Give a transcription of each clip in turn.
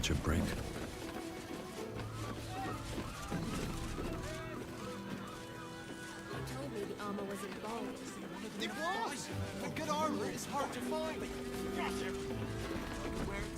catch a break. They told me the armor was in Baldur. It was! But good armor is hard to find. You're not wearing.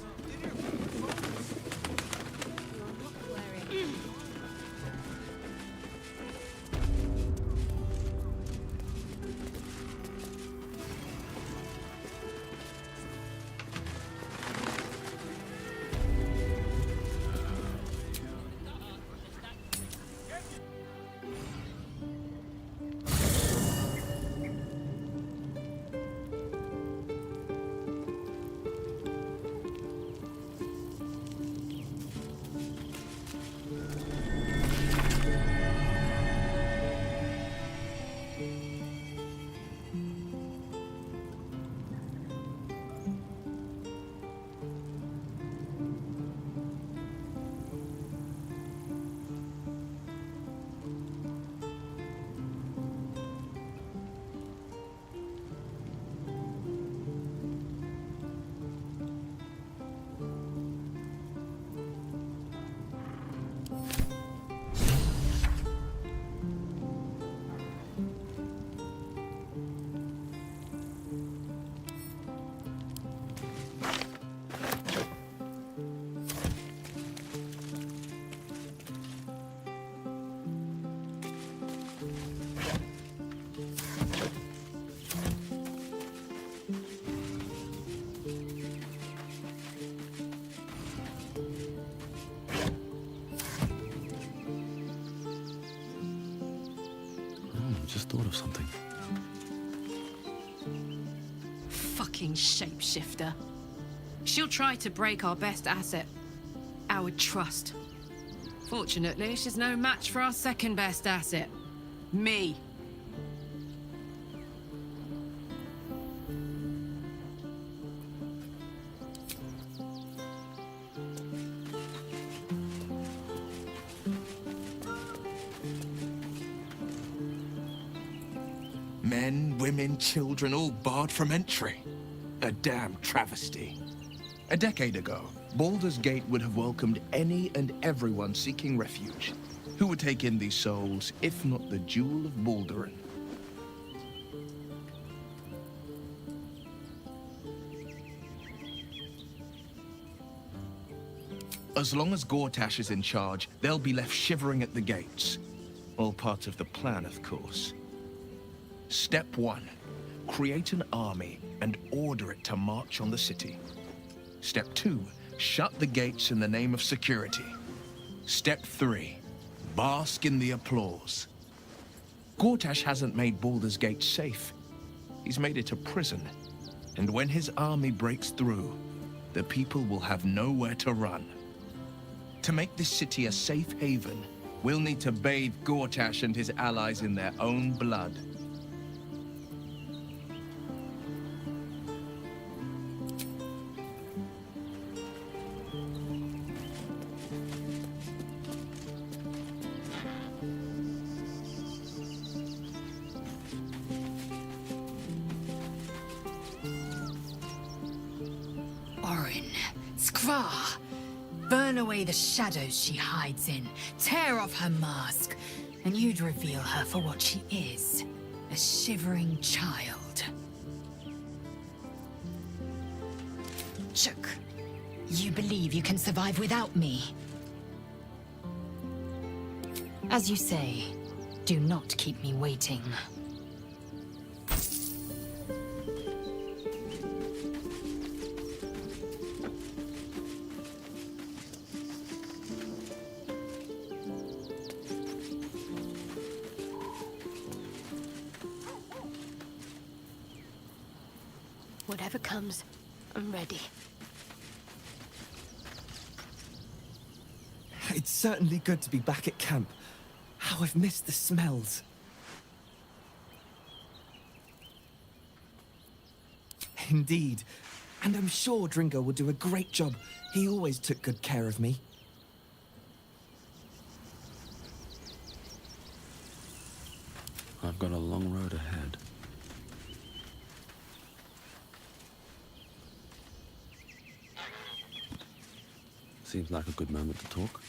Just thought of something. Fucking shapeshifter. She'll try to break our best asset, our trust. Fortunately, she's no match for our second best asset, me. Men, women, children, all barred from entry. A damn travesty. A decade ago, Baldur's Gate would have welcomed any and everyone seeking refuge. Who would take in these souls, if not the Jewel of Baldurin? As long as Gortash is in charge, they'll be left shivering at the gates. All part of the plan, of course. Step 1. Create an army and order it to march on the city. Step 2. Shut the gates in the name of security. Step 3. Bask in the applause. Gortash hasn't made Baldur's Gate safe. He's made it a prison. And when his army breaks through, the people will have nowhere to run. To make this city a safe haven, we'll need to bathe Gortash and his allies in their own blood. Skvar! Burn away the shadows she hides in, tear off her mask, and you'd reveal her for what she is, a shivering child. Chook, you believe you can survive without me? As you say, do not keep me waiting. Whatever comes, I'm ready. It's certainly good to be back at camp. How I've missed the smells. Indeed. And I'm sure Dringo will do a great job. He always took good care of me. I've got a long road ahead. seems like a good moment to talk.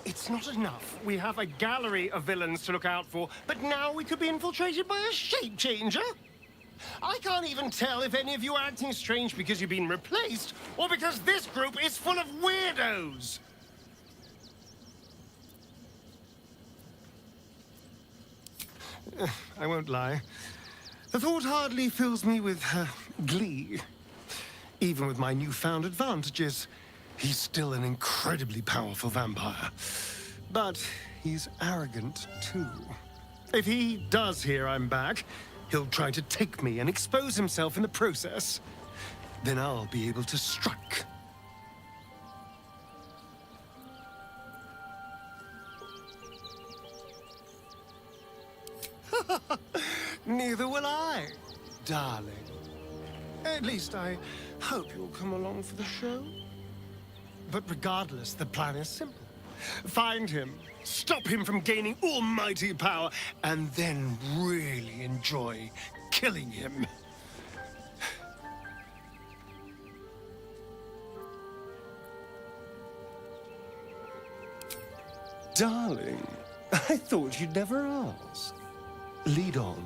It's not enough. We have a gallery of villains to look out for, but now we could be infiltrated by a shape changer? I can't even tell if any of you are acting strange because you've been replaced, or because this group is full of weirdos. I won't lie. The thought hardly fills me with glee. Even with my newfound advantages, he's still an incredibly powerful vampire. But he's arrogant, too. If he does hear I'm back, he'll try to take me and expose himself in the process. Then I'll be able to strike. Neither will I, darling. At least I hope you'll come along for the show. But regardless, the plan is simple. Find him, stop him from gaining almighty power, and then really enjoy killing him. Darling, I thought you'd never ask. Lead on.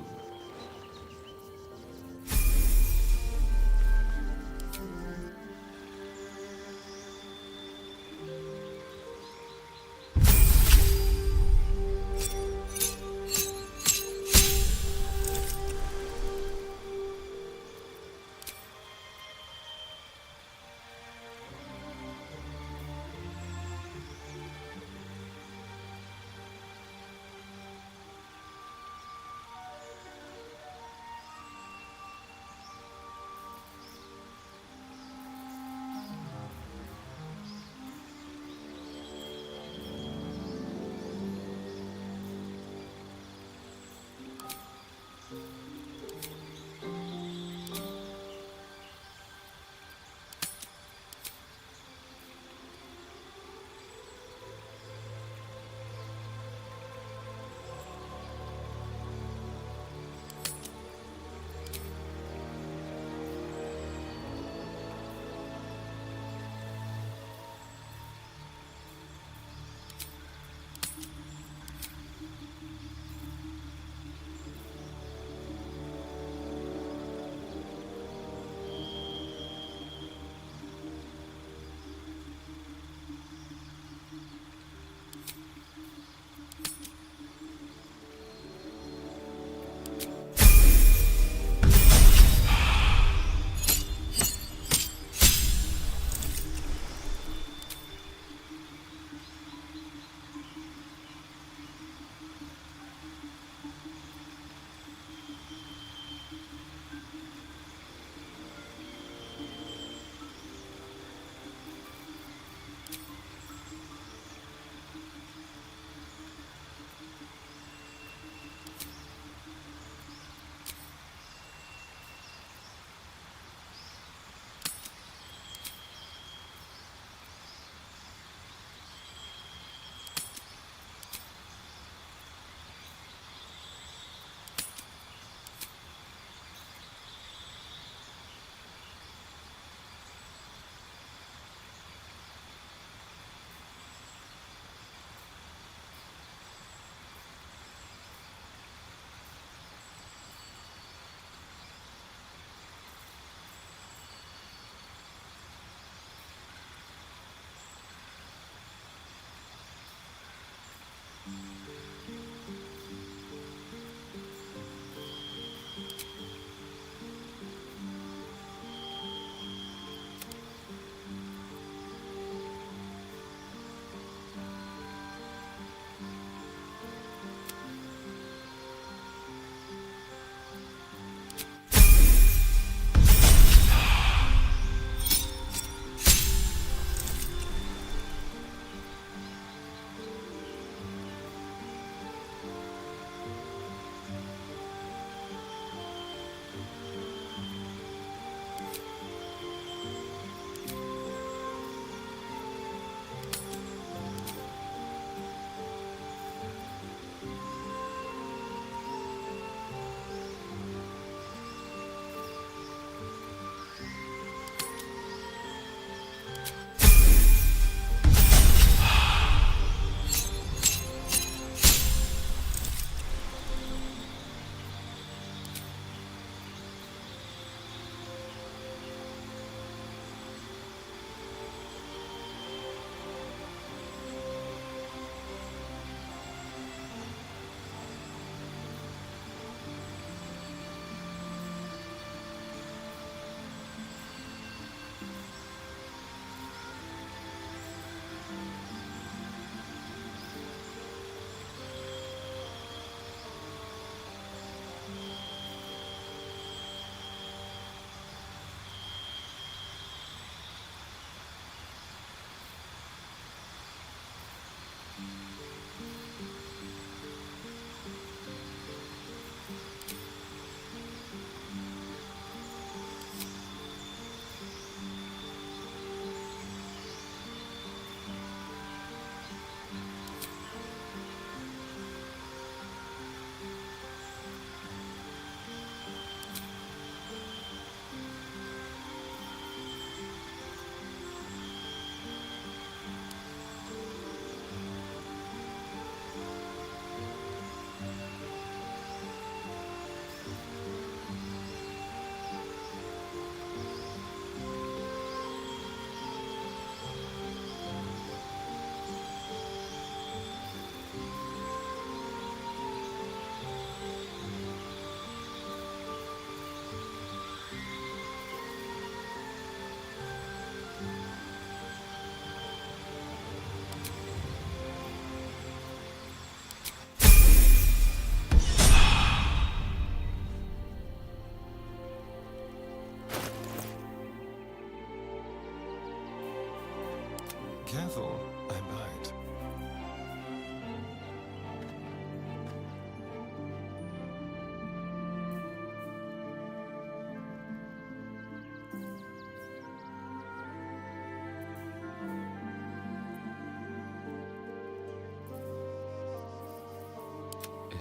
Careful, I bite.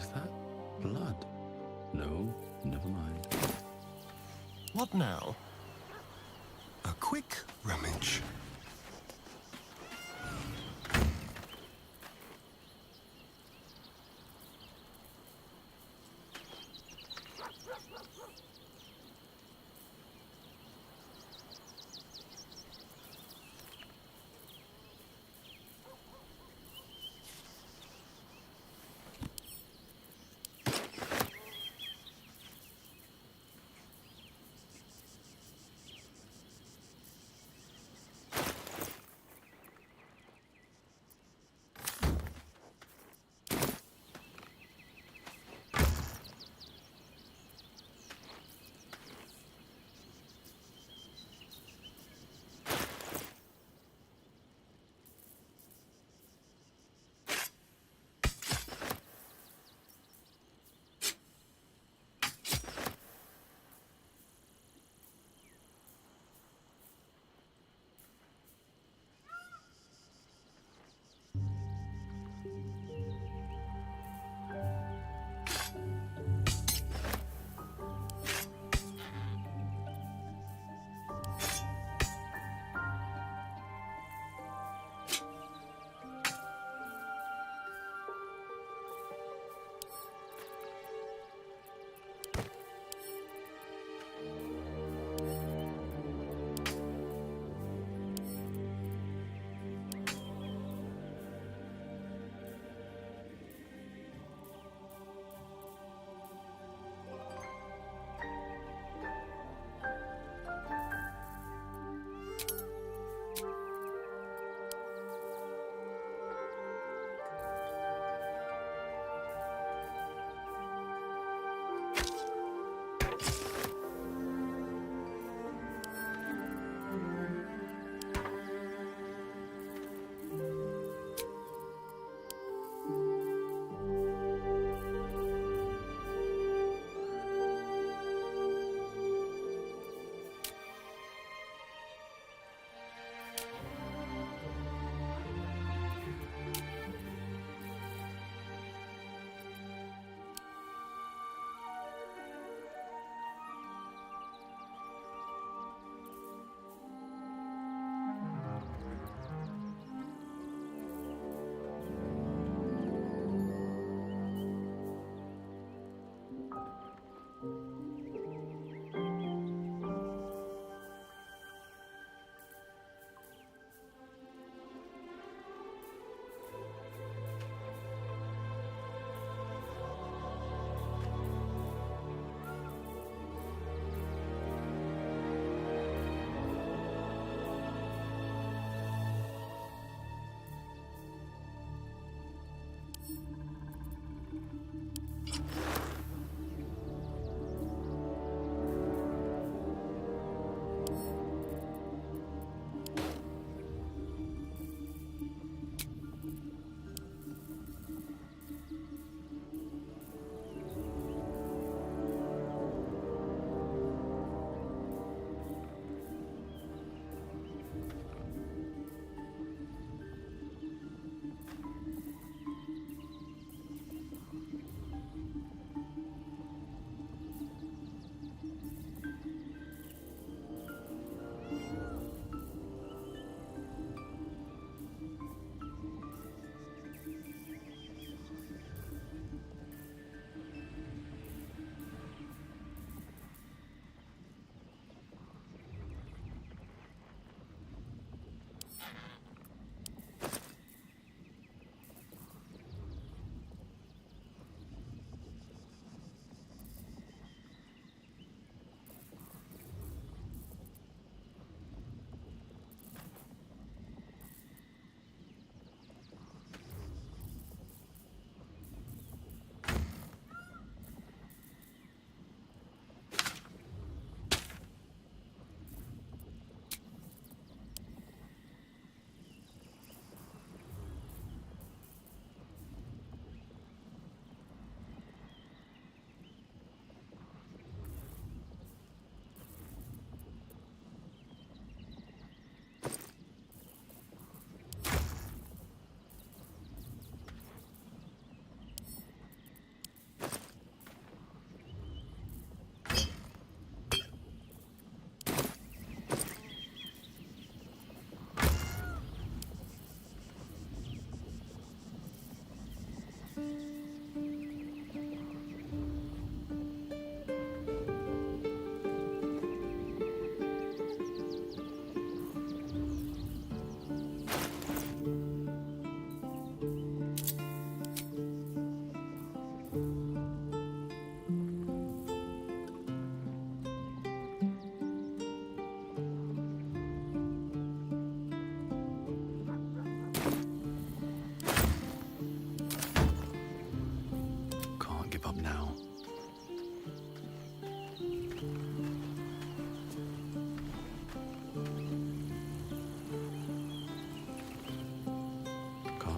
Is that blood? No, never mind. What now? A quick rummage.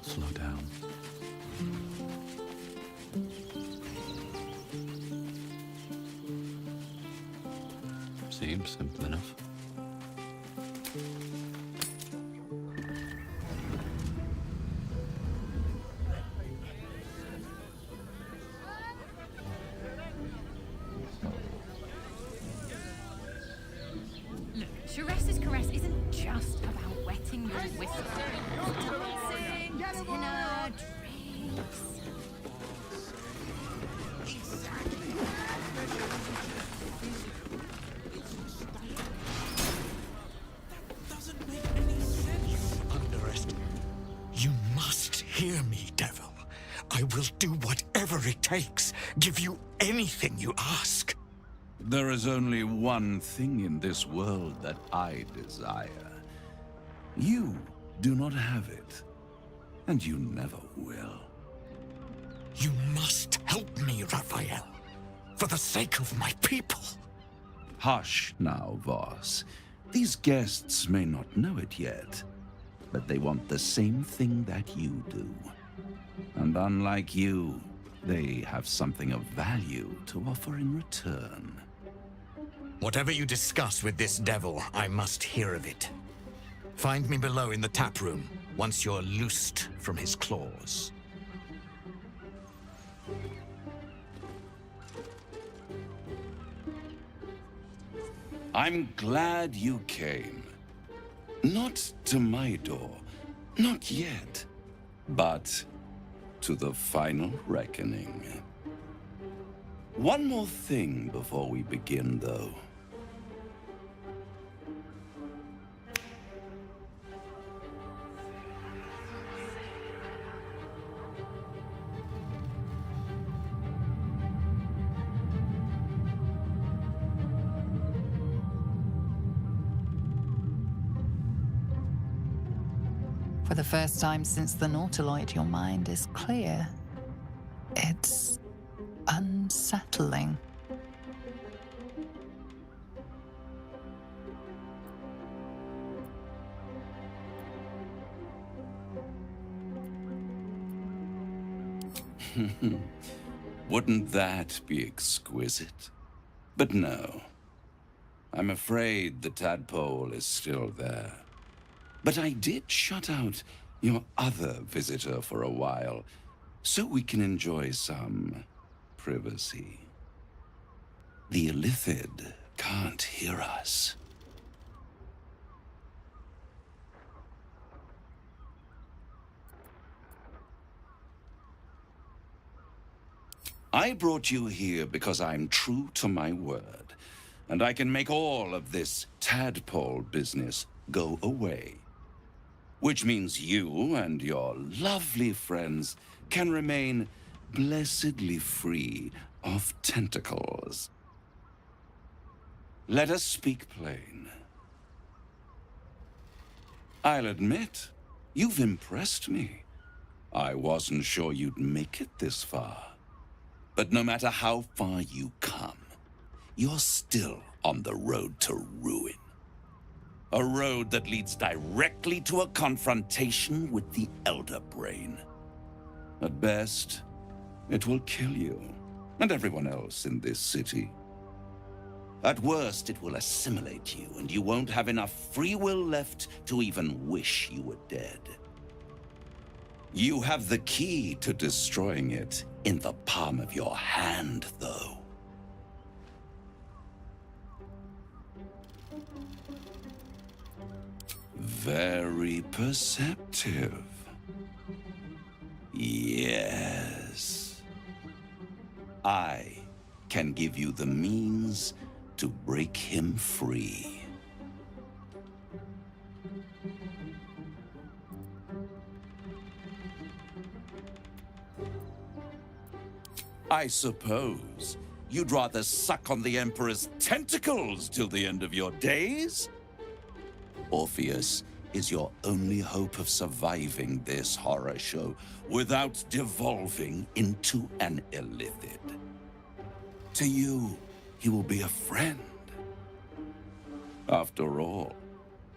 not slow down. Seems simple enough. Look, Sharesa's caress isn't just about wetting your whistle. Dancing, dinner, drinks. You must hear me, devil. I will do whatever it takes. Give you anything you ask. There is only one thing in this world that I desire. You do not have it, and you never will. You must help me, Raphael. For the sake of my people. Hush now, Voss. These guests may not know it yet, but they want the same thing that you do. And unlike you, they have something of value to offer in return. Whatever you discuss with this devil, I must hear of it. Find me below in the tap room, once you're loosed from his claws. I'm glad you came. Not to my door, not yet, but to the final reckoning. One more thing before we begin, though. For the first time since the Nautiloid, your mind is clear. It's unsettling. Wouldn't that be exquisite? But no. I'm afraid the tadpole is still there. But I did shut out your other visitor for a while, so we can enjoy some privacy. The Illithid can't hear us. I brought you here because I'm true to my word, and I can make all of this tadpole business go away. Which means you and your lovely friends can remain blessedly free of tentacles. Let us speak plain. I'll admit, you've impressed me. I wasn't sure you'd make it this far. But no matter how far you come, you're still on the road to ruin. A road that leads directly to a confrontation with the Elder Brain. At best, it will kill you, and everyone else in this city. At worst, it will assimilate you, and you won't have enough free will left to even wish you were dead. You have the key to destroying it in the palm of your hand, though. Very perceptive. Yes. I can give you the means to break him free. I suppose you'd rather suck on the Emperor's tentacles till the end of your days? Orpheus is your only hope of surviving this horror show without devolving into an Illithid. To you, he will be a friend. After all,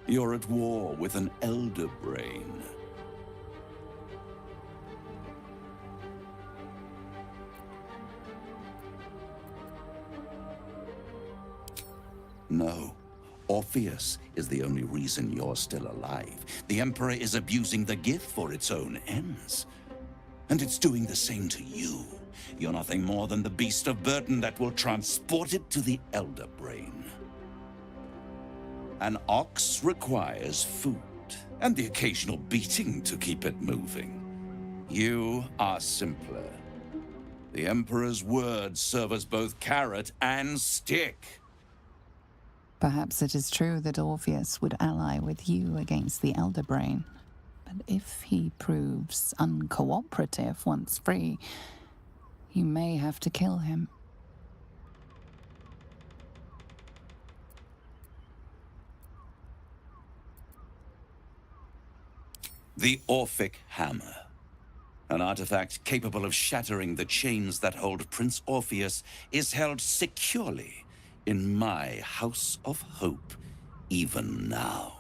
you're at war with an Elder Brain. No. Orpheus is the only reason you're still alive. The Emperor is abusing the gift for its own ends. And it's doing the same to you. You're nothing more than the beast of burden that will transport it to the Elder Brain. An ox requires food, and the occasional beating to keep it moving. You are simpler. The Emperor's words serve as both carrot and stick. Perhaps it is true that Orpheus would ally with you against the Elder Brain. But if he proves uncooperative once free, you may have to kill him. The Orphic Hammer. An artifact capable of shattering the chains that hold Prince Orpheus is held securely in my House of Hope, even now.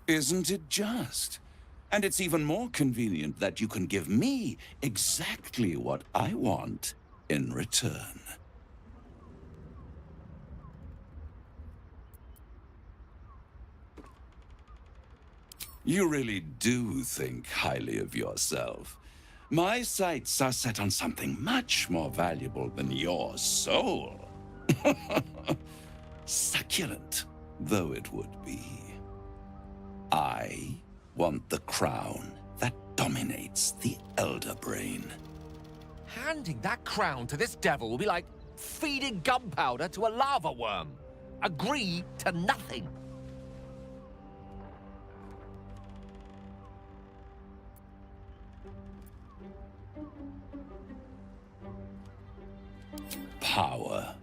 Isn't it just? And it's even more convenient that you can give me exactly what I want in return. You really do think highly of yourself. My sights are set on something much more valuable than your soul. Succulent though it would be. I want the crown that dominates the Elder Brain. Handing that crown to this devil will be like feeding gunpowder to a lava worm. Agree to nothing. Power.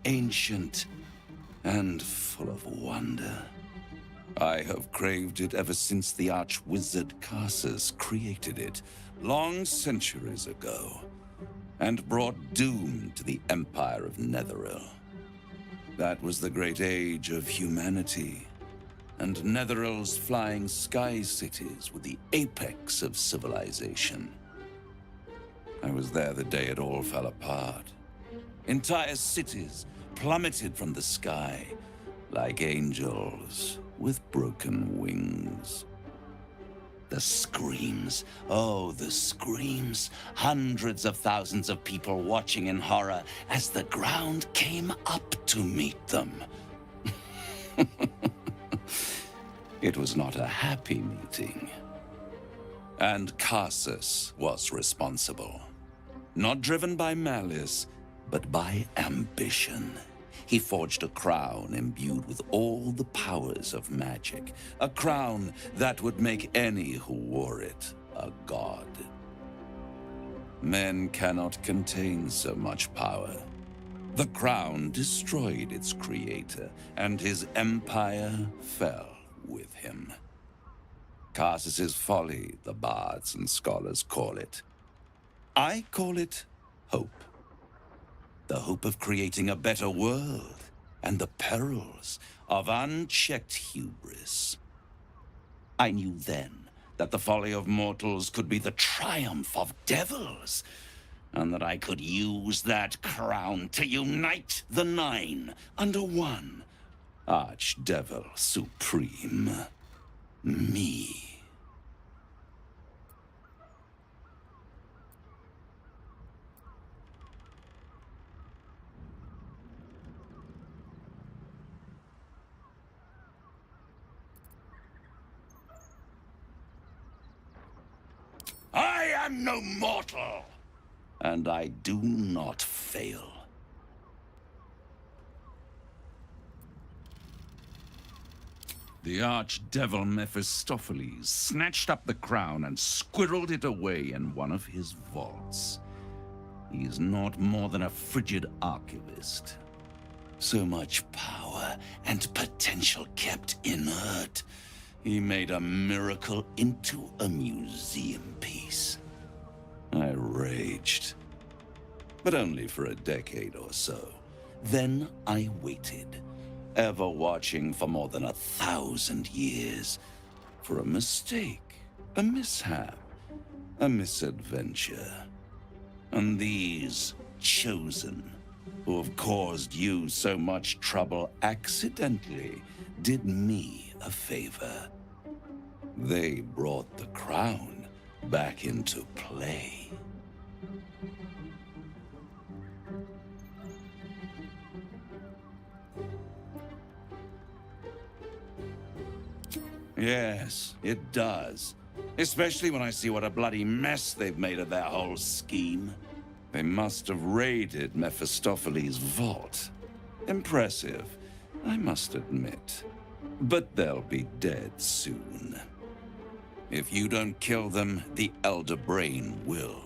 Ancient and full of wonder. I have craved it ever since the arch-wizard Carsus created it, long centuries ago, and brought doom to the Empire of Netheril. That was the great age of humanity, and Netheril's flying sky cities were the apex of civilization. I was there the day it all fell apart. Entire cities plummeted from the sky like angels with broken wings. The screams, oh, the screams. Hundreds of thousands of people watching in horror as the ground came up to meet them. It was not a happy meeting. And Carsus was responsible. Not driven by malice, but by ambition. He forged a crown imbued with all the powers of magic. A crown that would make any who wore it a god. Men cannot contain so much power. The crown destroyed its creator, and his empire fell with him. Carsus's folly, the bards and scholars call it. I call it hope. The hope of creating a better world, and the perils of unchecked hubris. I knew then that the folly of mortals could be the triumph of devils, and that I could use that crown to unite the Nine under one Archdevil Supreme. Me. I am no mortal, and I do not fail. The archdevil Mephistopheles snatched up the crown and squirreled it away in one of his vaults. He is not more than a frigid archivist. So much power and potential kept inert. He made a miracle into a museum piece. I raged, but only for a decade or so. Then I waited, ever watching for more than 1,000 years, for a mistake, a mishap, a misadventure, And these chosen, who have caused you so much trouble accidentally, did me a favor. They brought the crown back into play. Yes, it does. Especially when I see what a bloody mess they've made of their whole scheme. They must have raided Mephistopheles' vault. Impressive, I must admit. But they'll be dead soon. If you don't kill them, the Elder Brain will.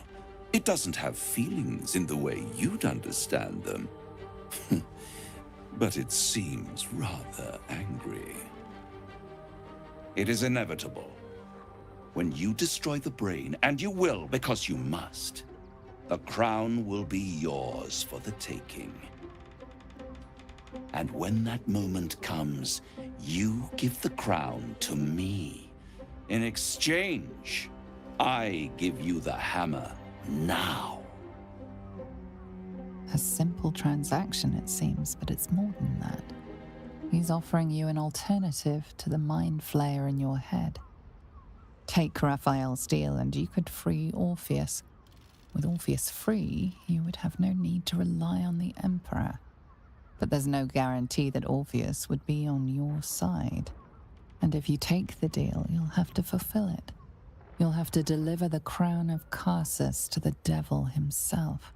It doesn't have feelings in the way you'd understand them. But it seems rather angry. It is inevitable. When you destroy the brain, and you will because you must, the crown will be yours for the taking. And when that moment comes, you give the crown to me. In exchange, I give you the hammer now. A simple transaction, it seems, but it's more than that. He's offering you an alternative to the mind flayer in your head. Take Raphael's deal and you could free Orpheus. With Orpheus free, you would have no need to rely on the Emperor. But there's no guarantee that Orpheus would be on your side. And if you take the deal, you'll have to fulfill it. You'll have to deliver the crown of Carsus to the devil himself.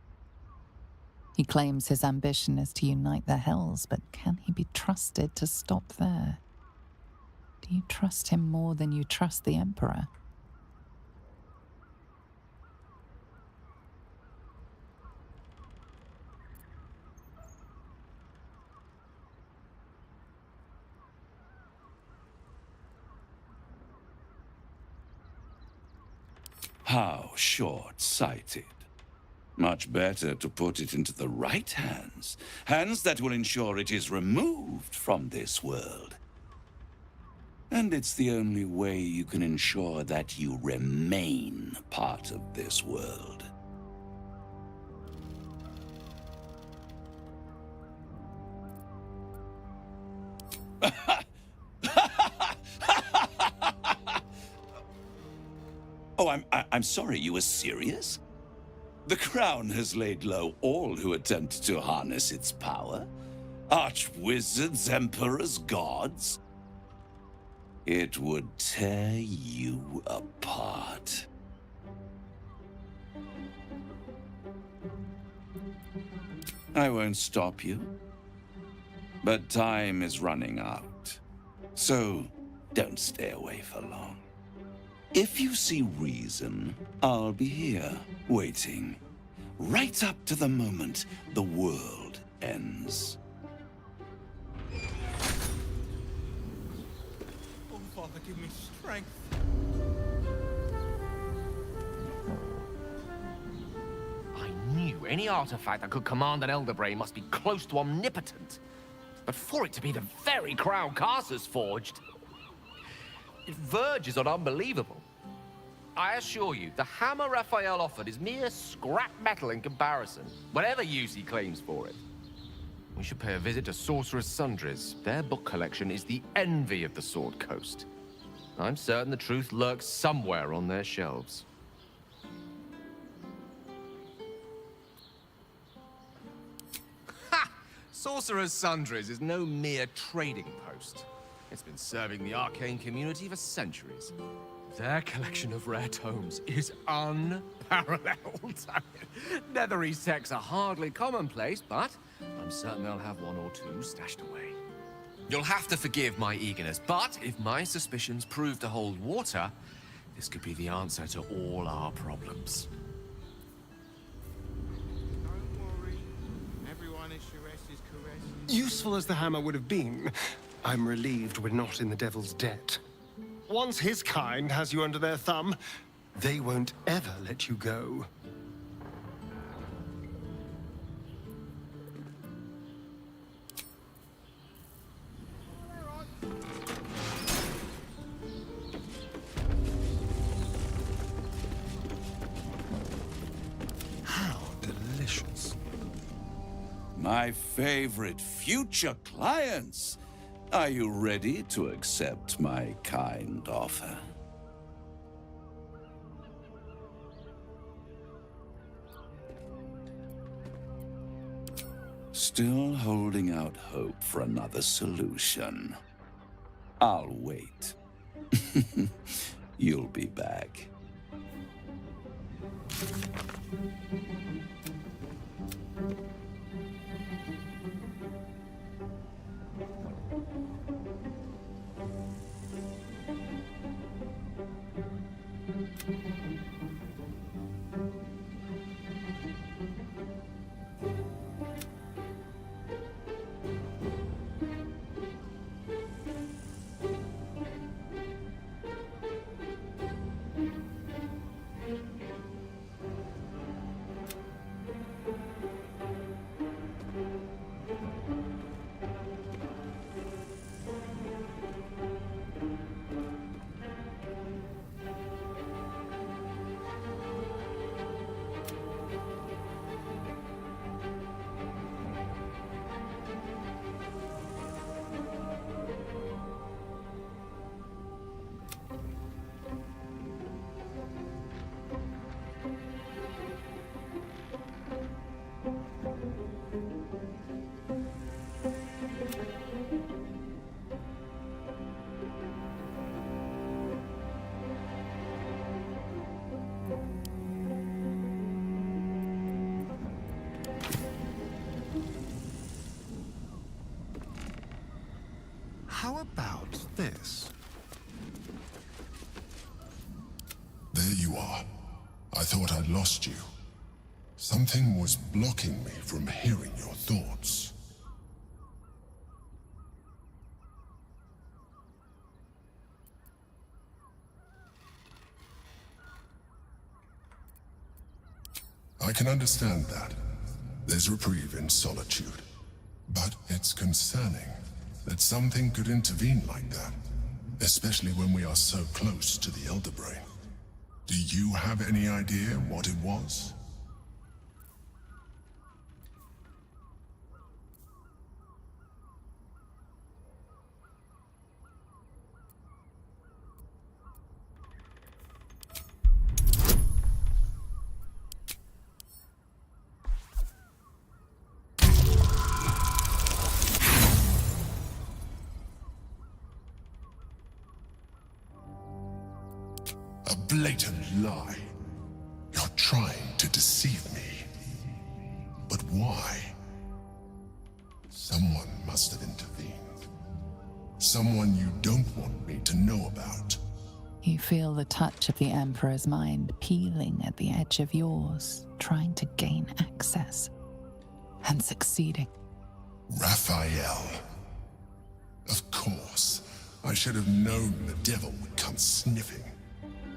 He claims his ambition is to unite the Hells, but can he be trusted to stop there? Do you trust him more than you trust the Emperor? How short-sighted. Much better to put it into the right hands. Hands that will ensure it is removed from this world. And it's the only way you can ensure that you remain part of this world. Oh, I'm sorry, you were serious? The crown has laid low all who attempt to harness its power. Arch-wizards, emperors, gods. It would tear you apart. I won't stop you. But time is running out. So, don't stay away for long. If you see reason, I'll be here, waiting. Right up to the moment the world ends. Oh, Father, give me strength. I knew any artifact that could command an Elder Brain must be close to omnipotent. But for it to be the very crown Carsus forged, it verges on unbelievable. I assure you, the hammer Raphael offered is mere scrap metal in comparison, whatever use he claims for it. We should pay a visit to Sorcerer's Sundries. Their book collection is the envy of the Sword Coast. I'm certain the truth lurks somewhere on their shelves. Ha! Sorcerer's Sundries is no mere trading post. It's been serving the arcane community for centuries. Their collection of rare tomes is unparalleled. Nethery's texts are hardly commonplace, but I'm certain they'll have one or two stashed away. You'll have to forgive my eagerness, but if my suspicions prove to hold water, this could be the answer to all our problems. Don't worry. Everyone is Sharess's caress. Useful as the hammer would have been, I'm relieved we're not in the Devil's debt. Once his kind has you under their thumb, they won't ever let you go. How my favorite future clients. Are you ready to accept my kind offer? Still holding out hope for another solution. I'll wait. You'll be back. How about this? There you are. I thought I'd lost you. Something was blocking me from hearing your thoughts. I can understand that. There's reprieve in solitude. But it's concerning that something could intervene like that, especially when we are so close to the Elder Brain. Do you have any idea what it was? A blatant lie. You're trying to deceive me. But why? Someone must have intervened. Someone you don't want me to know about. You feel the touch of the Emperor's mind peeling at the edge of yours, trying to gain access. And succeeding. Raphael. Of course. I should have known the devil would come sniffing.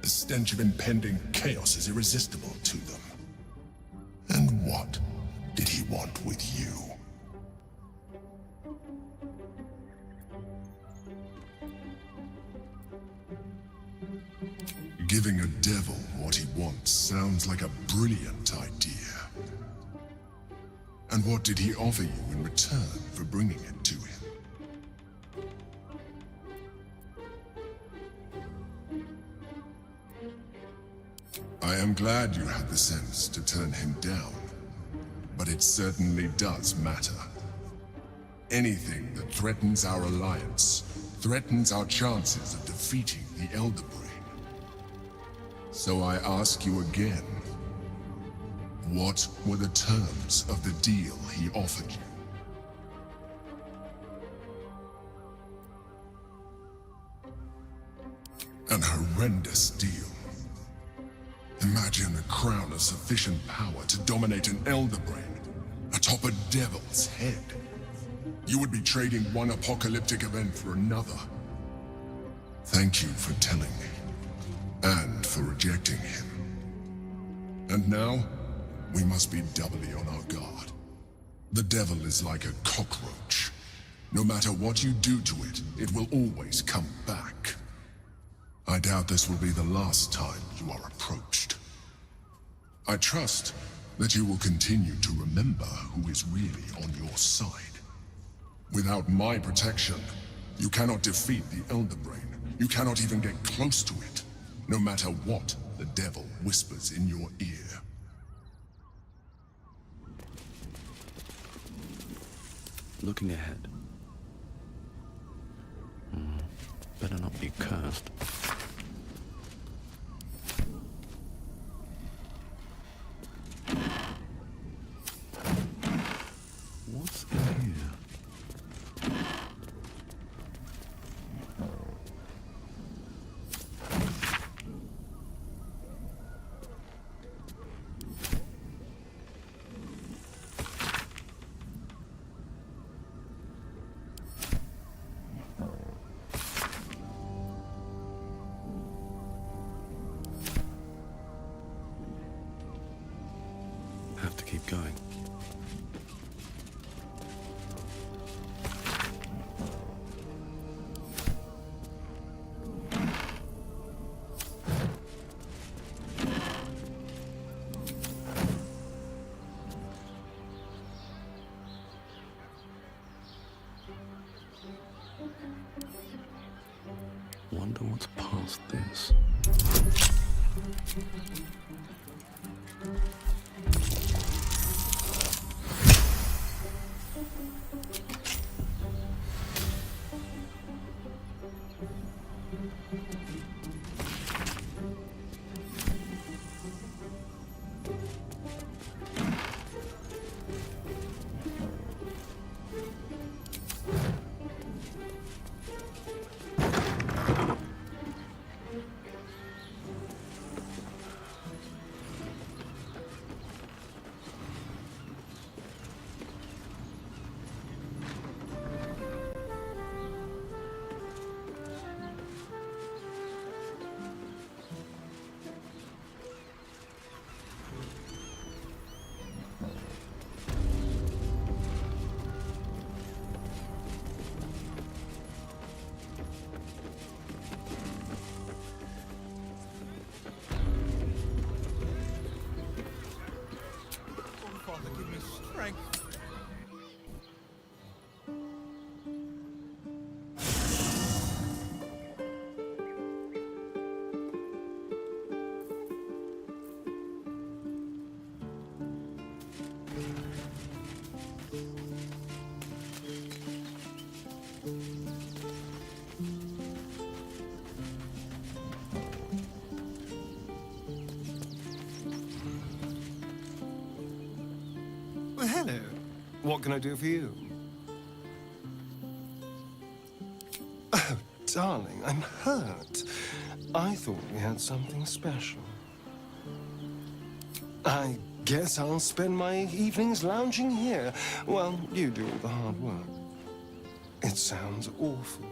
The stench of impending chaos is irresistible to them. And what did he want with you? Giving a devil what he wants sounds like a brilliant idea. And what did he offer you in return for bringing it to him? I am glad you had the sense to turn him down, but it certainly does matter. Anything that threatens our alliance threatens our chances of defeating the Elder Brain. So I ask you again, what were the terms of the deal he offered you? An horrendous deal. Imagine a crown of sufficient power to dominate an Elder Brain atop a devil's head. You would be trading one apocalyptic event for another. Thank you for telling me, and for rejecting him. And now, we must be doubly on our guard. The devil is like a cockroach. No matter what you do to it, it will always come back. I doubt this will be the last time you are approached. I trust that you will continue to remember who is really on your side. Without my protection, you cannot defeat the Elder Brain. You cannot even get close to it, no matter what the devil whispers in your ear. Looking ahead. Better not be cursed. What's in here? Have to keep going. Wonder what's past this. Well, hello. What can I do for you? Oh, darling, I'm hurt. I thought we had something special. I guess I'll spend my evenings lounging here while you do all the hard work. It sounds awful.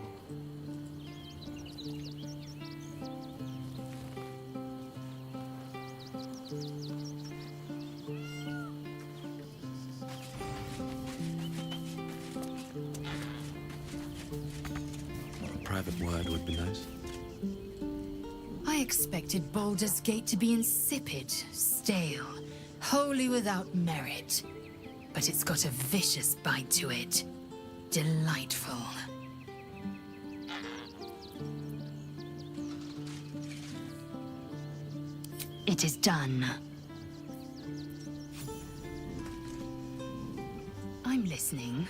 A private word would be nice. I expected Baldur's Gate to be insipid, stale, wholly without merit. But it's got a vicious bite to it. Delightful. It is done. I'm listening.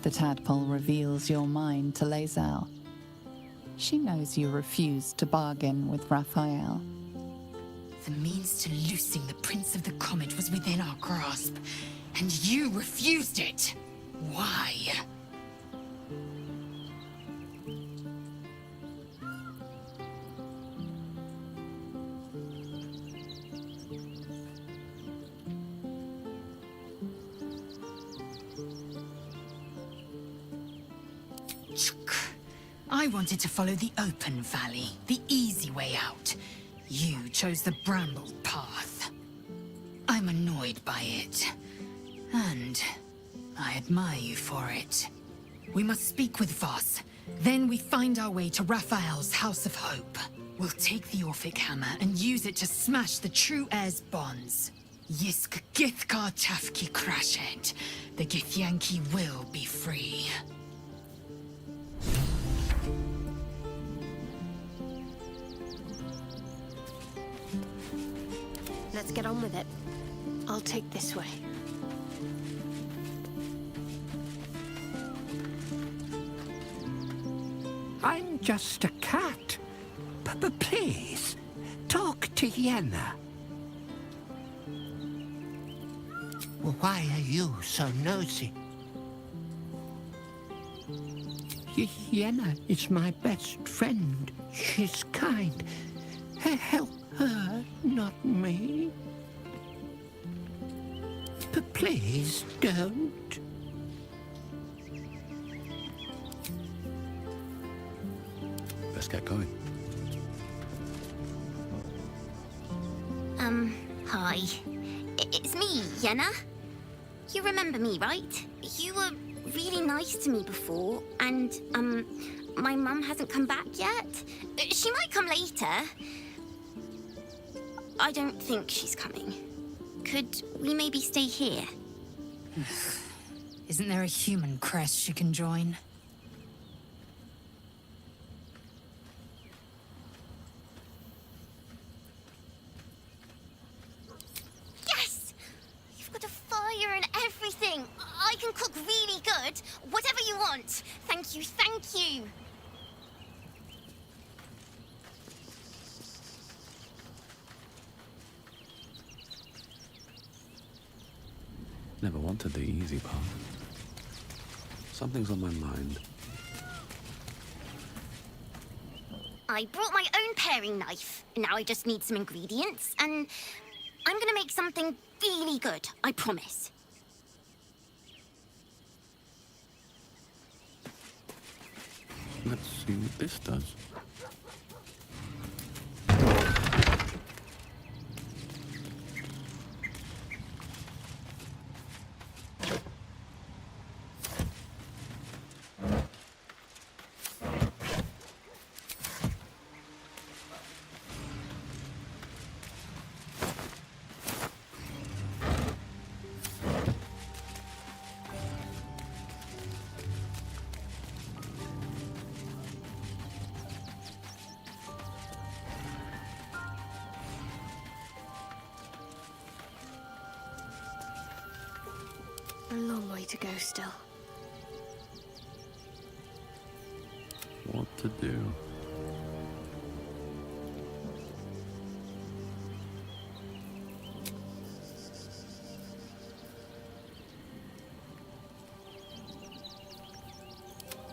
The tadpole reveals your mind to Lae'zel. She knows you refused to bargain with Raphael. The means to loosing the Prince of the Comet was within our grasp, and you refused it. Why? I wanted to follow the open valley, the easy way out. You chose the brambled path. I'm annoyed by it. And I admire you for it. We must speak with Voss. Then we find our way to Raphael's House of Hope. We'll take the Orphic hammer and use it to smash the true heir's bonds. Yisk Githkar Tafki Krashed. The Githyanki will be free. Let's get on with it. I'll take this way. I'm just a cat. But please, talk to Yenna. Why are you so nosy? Yenna is my best friend. She's kind. Help her, not me. But please don't. Let's get going. Hi. It's me, Yenna. You remember me, right? You were really nice to me before, and, my mum hasn't come back yet. She might come later. I don't think she's coming. Could we maybe stay here? Isn't there a human crest she can join? Yes! You've got a fire and everything. I can cook really good. Whatever you want. Thank you, thank you. Never wanted the easy part. Something's on my mind. I brought my own paring knife. Now I just need some ingredients, and I'm gonna make something really good, I promise. Let's see what this does. A long way to go still. What to do?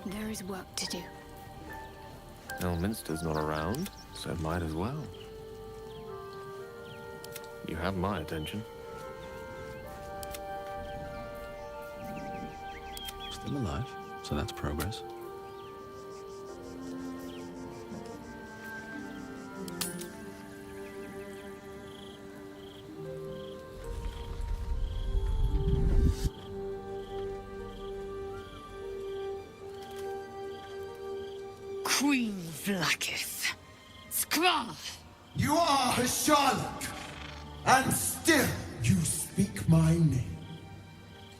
There is work to do. Elminster's not around, so might as well. You have my attention. Still alive, so that's progress. Queen Vlakith. Skra! You are Hasharlok, and still you speak my name.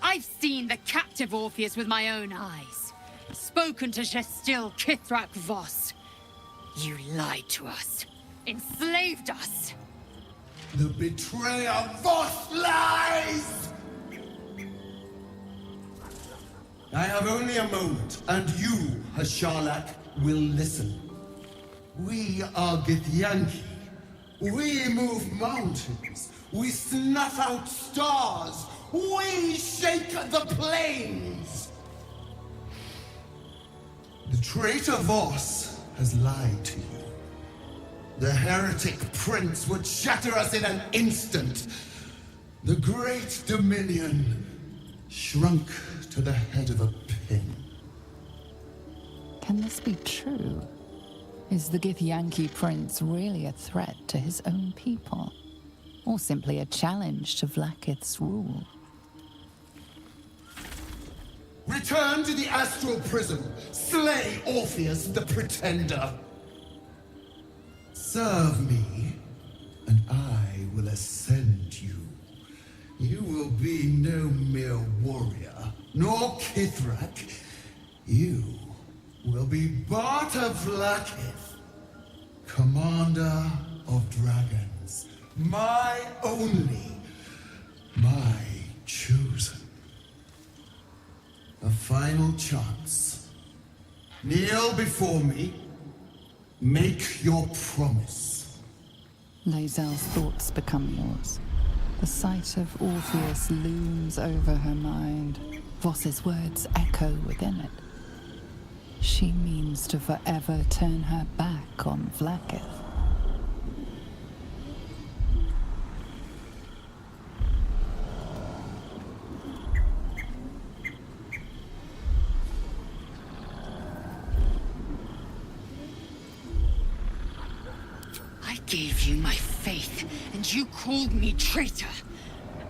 I've seen the captive Orpheus with my own eyes. Spoken to Gestil Kithrak Voss. You lied to us. Enslaved us. The betrayer Voss lies! I have only a moment, and you, Hasharlok, will listen. We are Githyanki. We move mountains. We snuff out stars. We shake the plains! The traitor Voss has lied to you. The heretic prince would shatter us in an instant. The great dominion shrunk to the head of a pin. Can this be true? Is the Githyanki prince really a threat to his own people? Or simply a challenge to Vlakith's rule? Return to the astral prism. Slay Orpheus the Pretender. Serve me, and I will ascend you. You will be no mere warrior, nor Kithrak. You will be Barta Vlaakith, commander of dragons. My only, my chosen. A final chance. Kneel before me. Make your promise. Lae'zel's thoughts become yours. The sight of Orpheus looms over her mind. Voss's words echo within it. She means to forever turn her back on Vlaakith. I gave you my faith, and you called me traitor.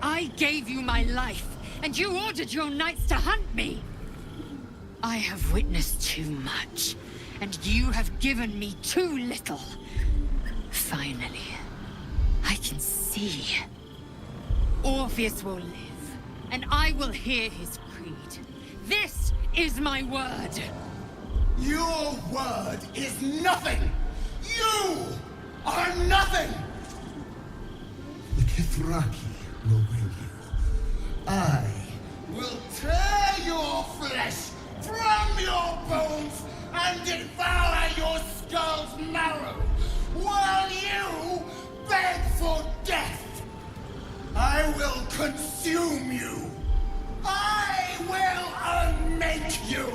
I gave you my life, and you ordered your knights to hunt me. I have witnessed too much, and you have given me too little. Finally, I can see. Orpheus will live, and I will hear his creed. This is my word. Your word is nothing! You are nothing! The Kithraki will bring you. I will tear your flesh from your bones and devour your skull's marrow, while you beg for death. I will consume you. I will unmake you.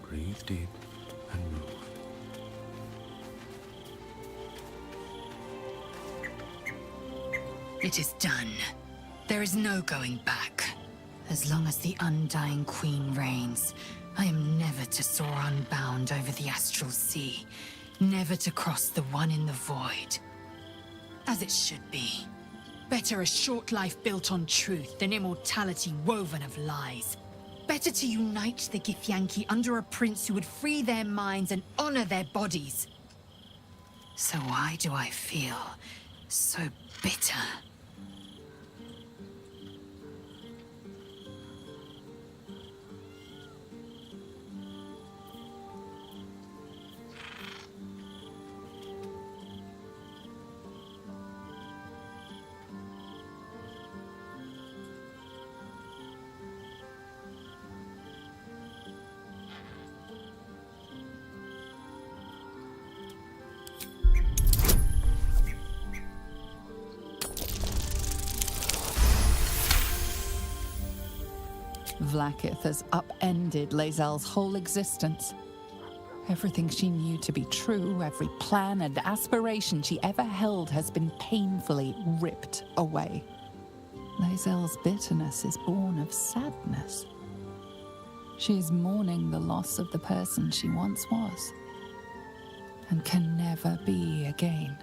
Breathe deep and move. It is done. There is no going back. As long as the Undying Queen reigns, I am never to soar unbound over the astral sea, never to cross the one in the void. As it should be. Better a short life built on truth than immortality woven of lies. Better to unite the Githyanki under a prince who would free their minds and honor their bodies. So why do I feel so bitter? Vlaakith has upended Lae'zel's whole existence. Everything she knew to be true, every plan and aspiration she ever held has been painfully ripped away. Lae'zel's bitterness is born of sadness. She is mourning the loss of the person she once was, and can never be again.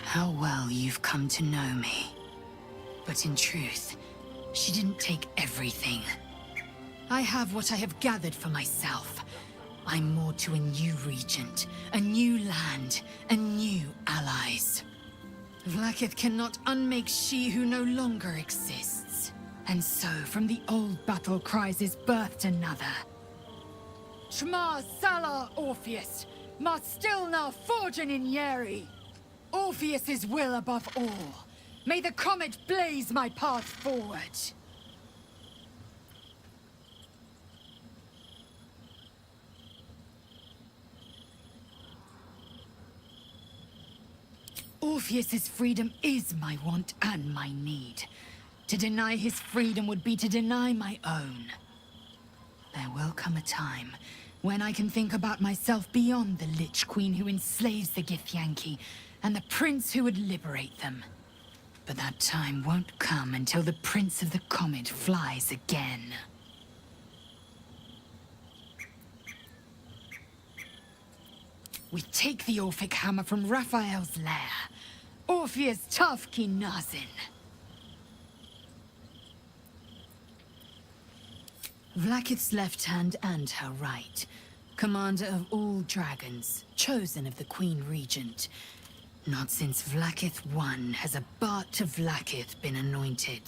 How well you've come to know me. But in truth, she didn't take everything. I have what I have gathered for myself. I'm moored to a new regent, a new land, and new allies. Vlaakith cannot unmake she who no longer exists. And so, from the old battle cries is birthed another. Shma Salar Orpheus, Ma Stilna Forgen in Yeri. Orpheus's will above all. May the comet blaze my path forward. Orpheus's freedom is my want and my need. To deny his freedom would be to deny my own. There will come a time when I can think about myself beyond the Lich Queen who enslaves the Githyanki, and the prince who would liberate them. But that time won't come until the Prince of the Comet flies again. We take the Orphic hammer from Raphael's lair. Orpheus Tavki Nazin. Vlaakith's left hand and her right. Commander of all dragons, chosen of the Queen Regent. Not since Vlaakith I has a Bart to Vlaakith been anointed.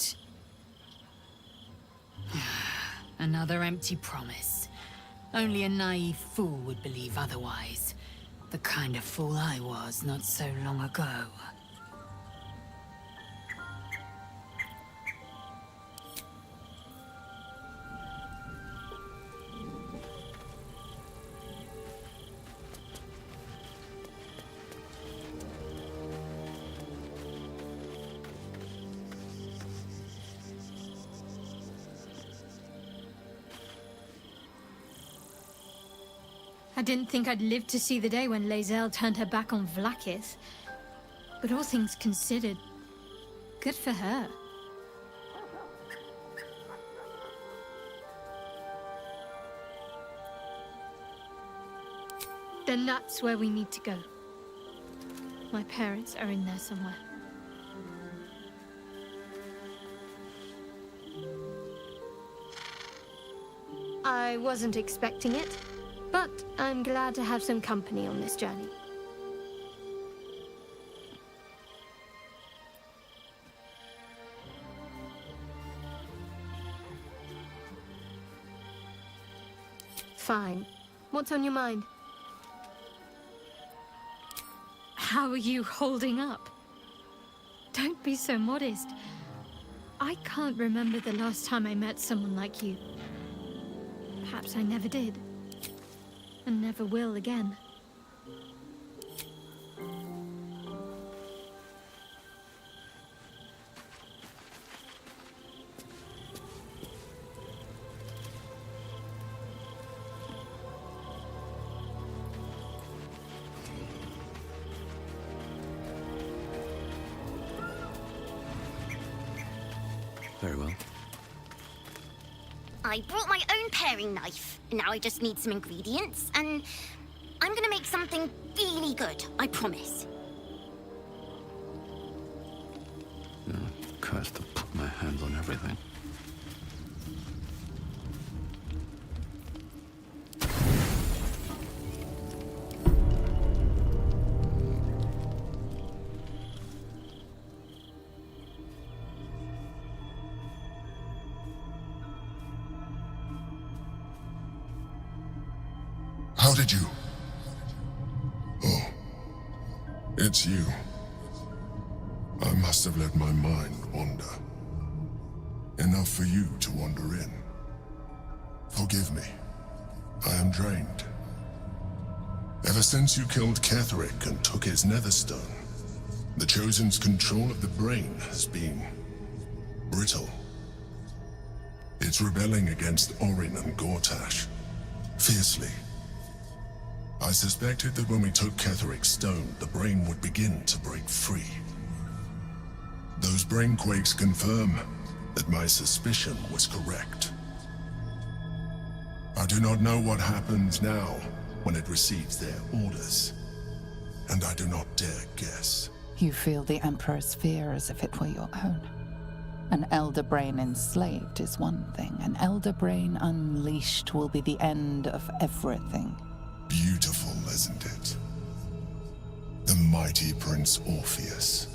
Another empty promise. Only a naive fool would believe otherwise. The kind of fool I was not so long ago. I didn't think I'd live to see the day when Lae'zel turned her back on Vlaakith. But all things considered, good for her. Then that's where we need to go. My parents are in there somewhere. I wasn't expecting it, but I'm glad to have some company on this journey. Fine. What's on your mind? How are you holding up? Don't be so modest. I can't remember the last time I met someone like you. Perhaps I never did. And never will again. Very well. I brought my own paring knife. Now I just need some ingredients, and I'm gonna make something really good, I promise. Oh, cursed to put my hands on everything. How did you? Oh, it's you. I must have let my mind wander. Enough for you to wander in. Forgive me. I am drained. Ever since you killed Ketheric and took his netherstone, the Chosen's control of the brain has been brittle. It's rebelling against Orin and Gortash, fiercely. I suspected that when we took Ketheric's stone, the brain would begin to break free. Those brain quakes confirm that my suspicion was correct. I do not know what happens now when it receives their orders, and I do not dare guess. You feel the Emperor's fear as if it were your own. An Elder Brain enslaved is one thing. An Elder Brain unleashed will be the end of everything. Beautiful, isn't it? The mighty Prince Orpheus,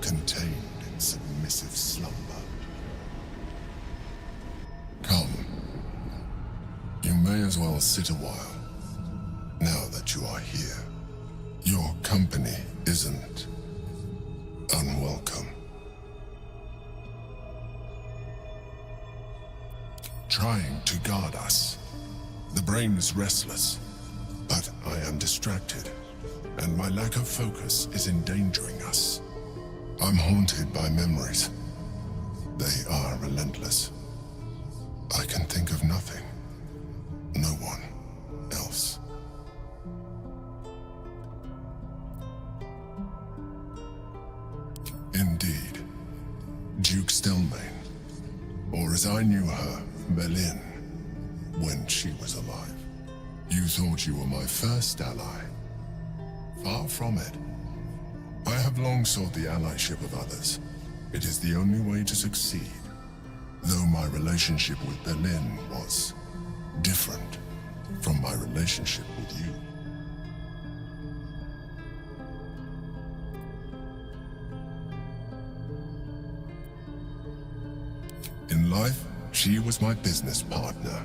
contained in submissive slumber. Come. You may as well sit a while, now that you are here. Your company isn't unwelcome. Trying to guard us. The brain is restless. But I am distracted, and my lack of focus is endangering us. I'm haunted by memories. They are relentless. I can think of nothing. No one else. her, Berlin, when she was alive. You thought you were my first ally. Far from it. I have long sought the allyship of others. It is the only way to succeed. Though my relationship with Berlin was different from my relationship with you. In life, she was my business partner,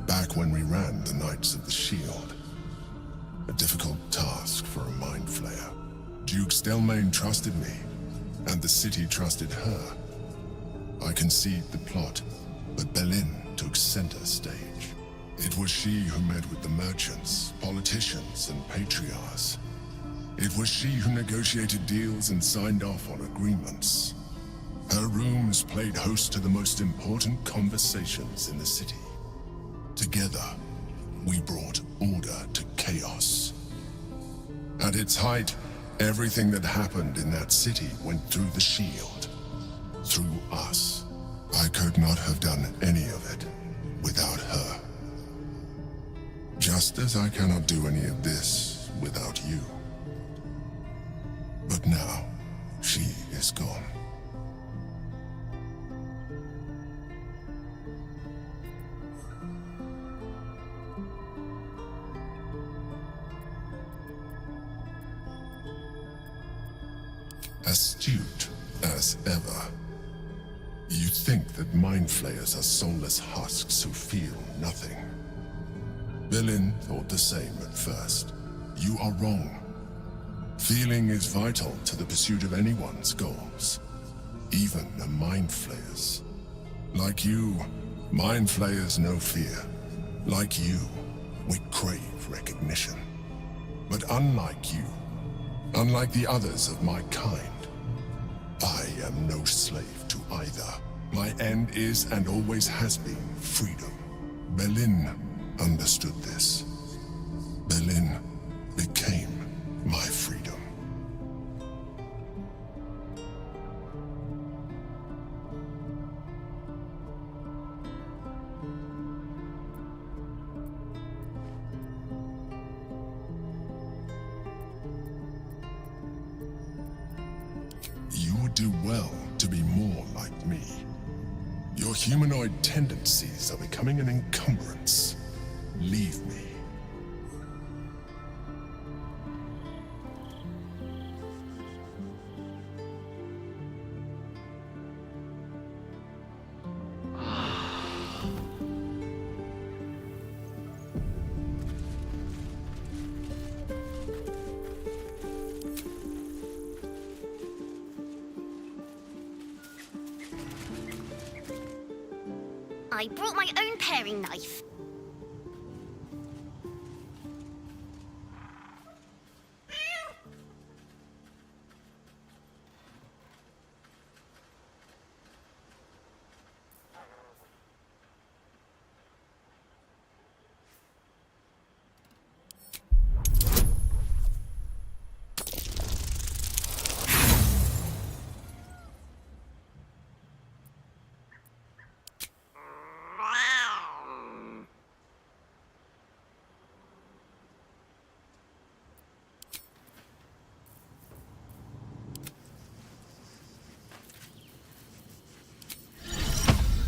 back when we ran the Knights of the Shield. A difficult task for a mind flayer. Duke Stelmane trusted me, and the city trusted her. I conceived the plot, but Berlin took center stage. It was she who met with the merchants, politicians, and patriarchs. It was she who negotiated deals and signed off on agreements. Her rooms played host to the most important conversations in the city. Together, we brought order to chaos. At its height, everything that happened in that city went through the shield. Through us. I could not have done any of it without her. Just as I cannot do any of this without you. But now, she is gone. Astute as ever. You think that mind flayers are soulless husks who feel nothing. Berlin thought the same at first. You are wrong. Feeling is vital to the pursuit of anyone's goals, even a mind flayer's. Like you, mind flayers know fear. Like you, we crave recognition. But unlike you, unlike the others of my kind, I am no slave to either. My end is and always has been freedom. Berlin understood this. Berlin became my freedom. You would do well to be more like me. Your humanoid tendencies are becoming an encumbrance. Leave me. I brought my own paring knife.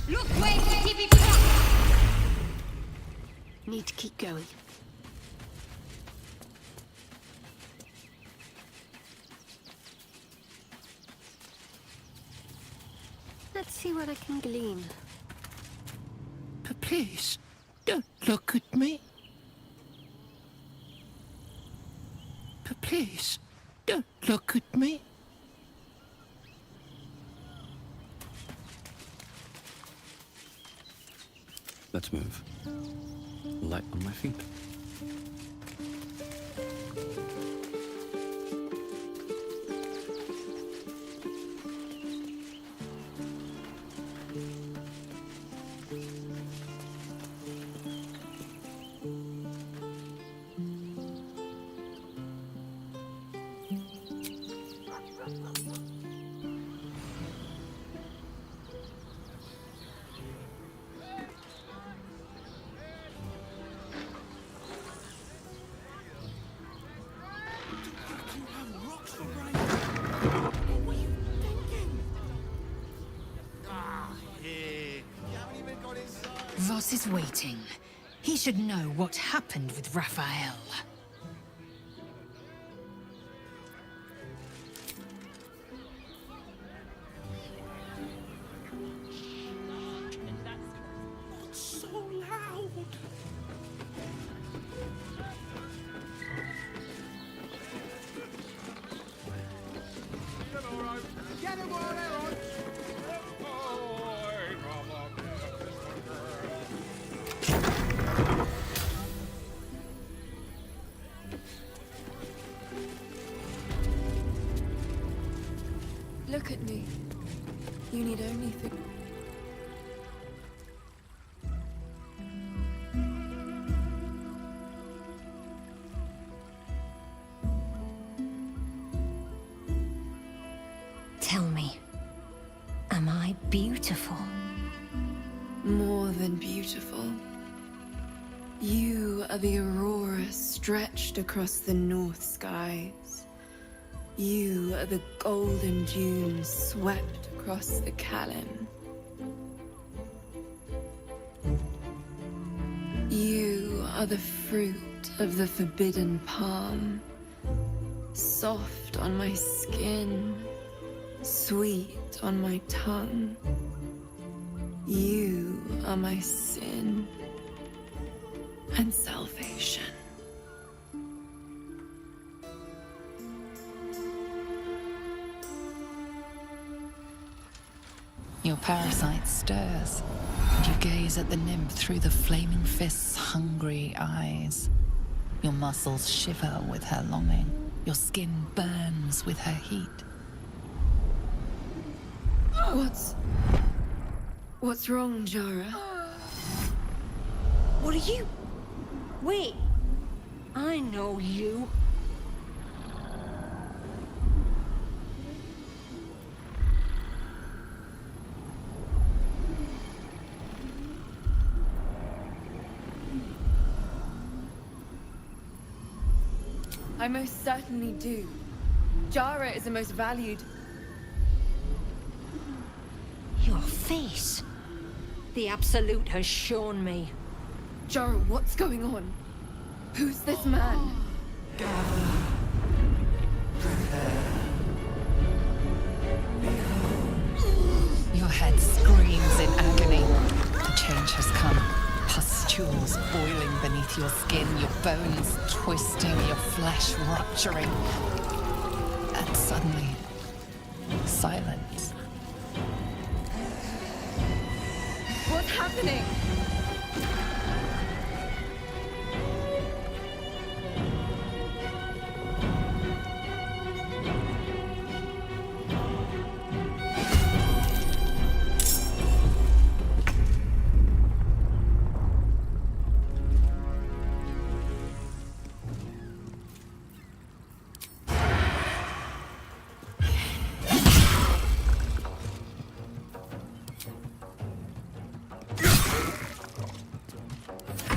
Look way TV. Need to keep going. Let's see what I can glean. Please, don't look at me. Please, don't look at me. Let's move. Light on my feet. Voss is waiting. He should know what happened with Raphael. So loud. Get him on, Aaron! Look at me. You need only think. Tell me, am I beautiful? More than beautiful. You are the aurora stretched across the north skies. You are the golden dunes swept across the Callan. You are the fruit of the forbidden palm, soft on my skin, sweet on my tongue. You are my sin and salvation. Your parasite stirs, and you gaze at the nymph through the flaming fist's hungry eyes. Your muscles shiver with her longing. Your skin burns with her heat. What's wrong, Jara? What are you? Wait, I know you. I most certainly do. Jara is the most valued. Your face. The Absolute has shown me. Jara, what's going on? Who's this man? Your head screams in agony. The change has come. Pustules boiling beneath your skin, your bones twisting, your flesh rupturing. And suddenly, silence. What's happening?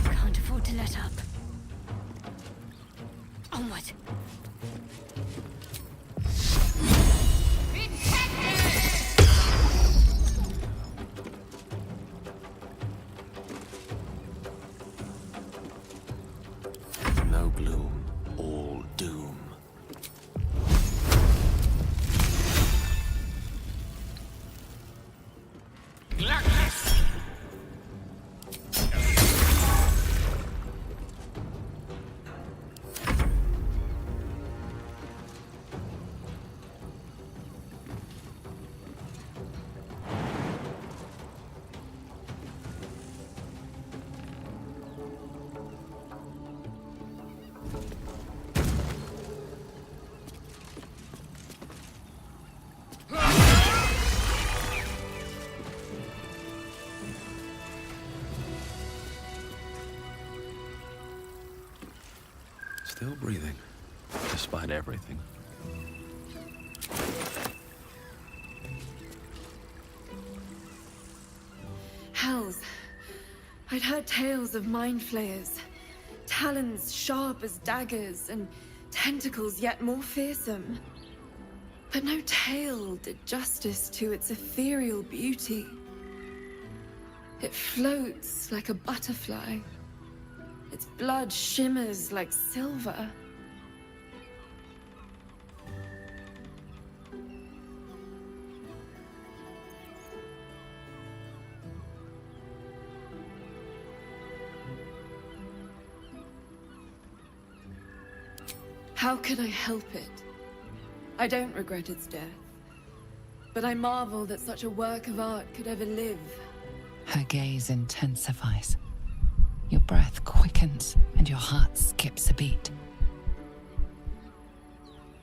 Can't afford to let up. Onward. No gloom, all doom. Still breathing, despite everything. Hells. I'd heard tales of mind flayers. Talons sharp as daggers and tentacles yet more fearsome. But no tale did justice to its ethereal beauty. It floats like a butterfly. Its blood shimmers like silver. How could I help it? I don't regret its death. But I marvel that such a work of art could ever live. Her gaze intensifies. Your breath quickens and your heart skips a beat.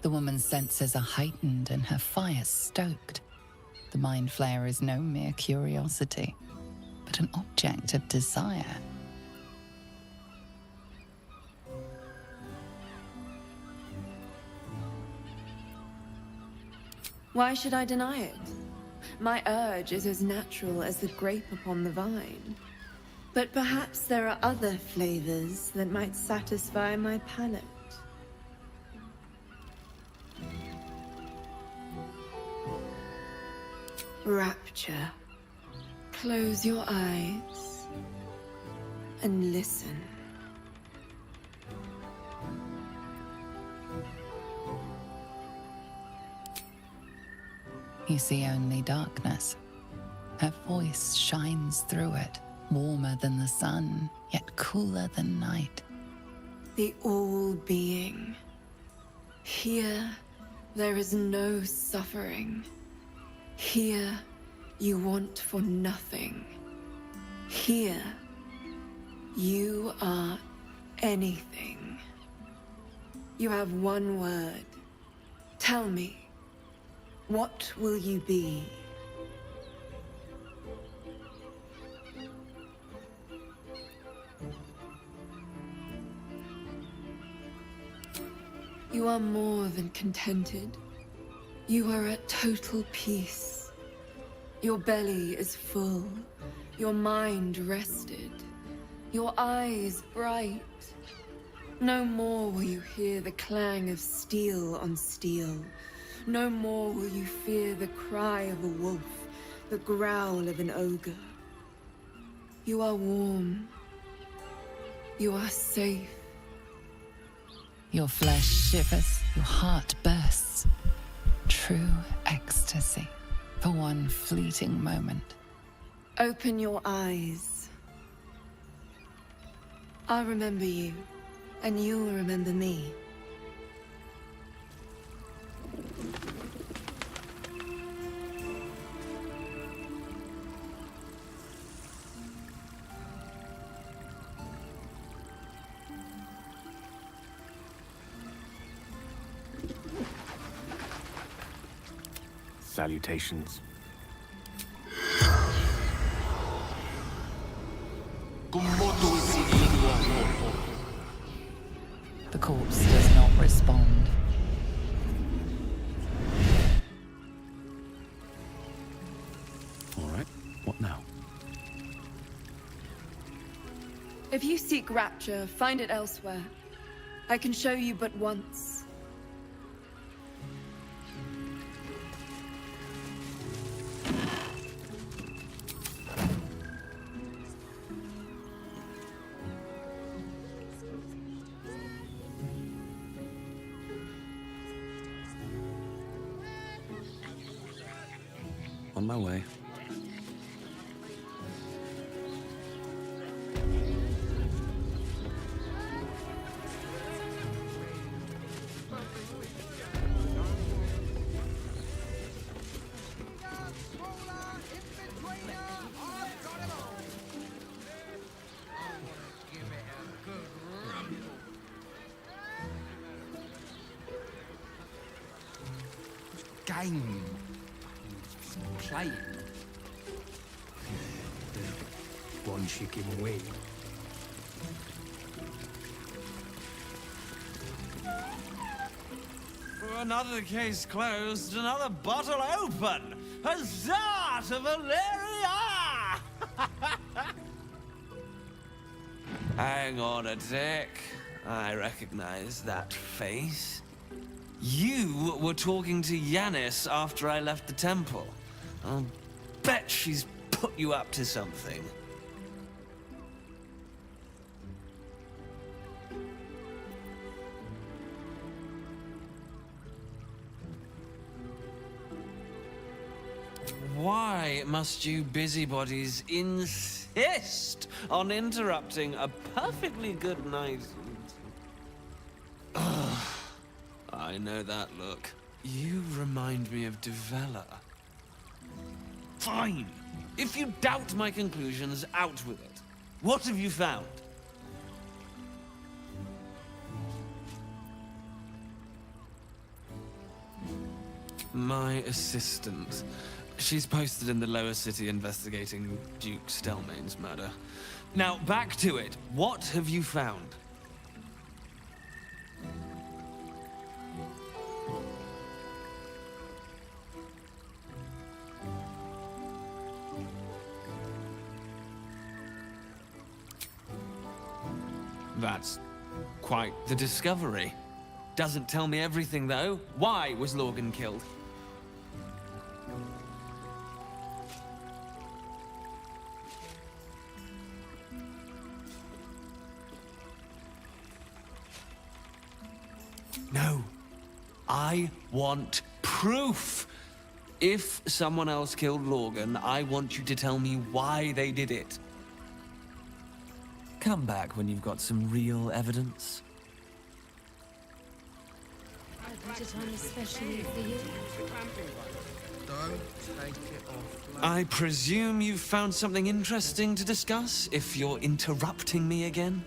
The woman's senses are heightened and her fire stoked. The mind flayer is no mere curiosity, but an object of desire. Why should I deny it? My urge is as natural as the grape upon the vine. But perhaps there are other flavors that might satisfy my palate. Rapture. Close your eyes and listen. You see only darkness. Her voice shines through it, warmer than the sun, yet cooler than night. The all-being. Here, there is no suffering. Here, you want for nothing. Here, you are anything. You have one word. Tell me, what will you be? You are more than contented. You are at total peace. Your belly is full, your mind rested, your eyes bright. No more will you hear the clang of steel on steel. No more will you fear the cry of a wolf, the growl of an ogre. You are warm. You are safe. Your flesh shivers, your heart bursts. True ecstasy for one fleeting moment. Open your eyes. I'll remember you, and you'll remember me. Salutations. The corpse does not respond. All right, what now? If you seek rapture, find it elsewhere. I can show you but once. On my way. Game. Playing. One chicken wing. Another case closed, another bottle open. Huzzah to Valeria! Hang on a tick. I recognize that face. You were talking to Yanis after I left the temple. I'll bet she's put you up to something. must you busybodies insist on interrupting a perfectly good night? Ugh, I know that look. You remind me of Devella. Fine. If you doubt my conclusions, out with it. What have you found? My assistant. She's posted in the lower city investigating Duke Stelmane's murder. Now, back to it. What have you found? That's quite the discovery. Doesn't tell me everything, though. Why was Lorgan killed? No. I want proof. If someone else killed Lorgan, I want you to tell me why they did it. Come back when you've got some real evidence. I put it on especially for you. Don't take it off. I presume you've found something interesting to discuss, if you're interrupting me again?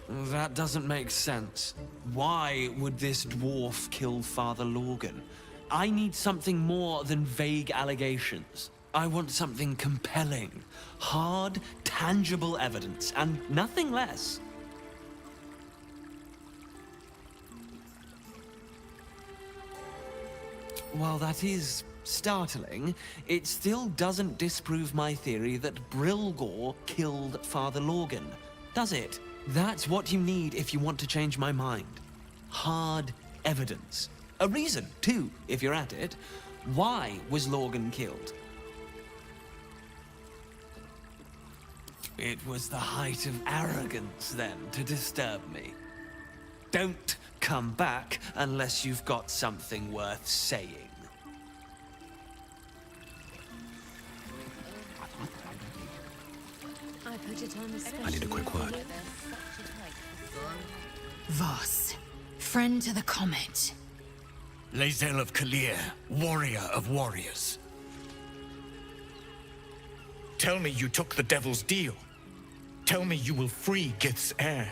That doesn't make sense. Why would this dwarf kill Father Lorgan? I need something more than vague allegations. I want something compelling, hard, tangible evidence, and nothing less. While that is startling, it still doesn't disprove my theory that Brilgor killed Father Lorgan, does it? That's what you need if you want to change my mind. Hard evidence. A reason, too, if you're at it. Why was Lorgan killed? It was the height of arrogance, then, to disturb me. Don't come back unless you've got something worth saying. I put it on especially. I need a quick word. Voss, friend to the Comet. Lae'zel of Kalir, warrior of warriors. Tell me you took the Devil's deal. Tell me you will free Gith's heir.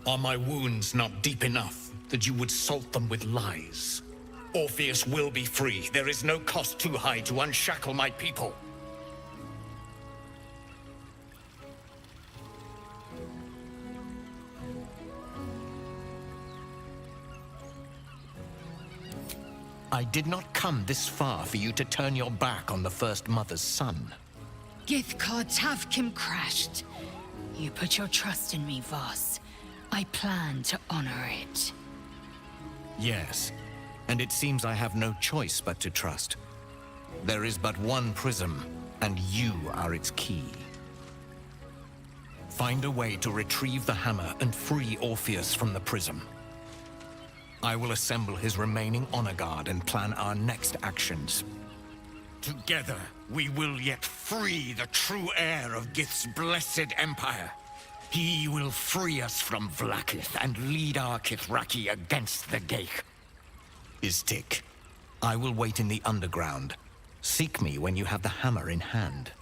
Are my wounds not deep enough that you would salt them with lies? Orpheus will be free. There is no cost too high to unshackle my people. I did not come this far for you to turn your back on the First Mother's son. Githkar Tavkim crashed. You put your trust in me, Voss. I plan to honor it. Yes, and it seems I have no choice but to trust. There is but one prism, and you are its key. Find a way to retrieve the hammer and free Orpheus from the prism. I will assemble his remaining honor guard and plan our next actions. Together, we will yet free the true heir of Gith's blessed empire. He will free us from Vlaakith and lead our Kithraki against the Geich. Istik, I will wait in the underground. Seek me when you have the hammer in hand.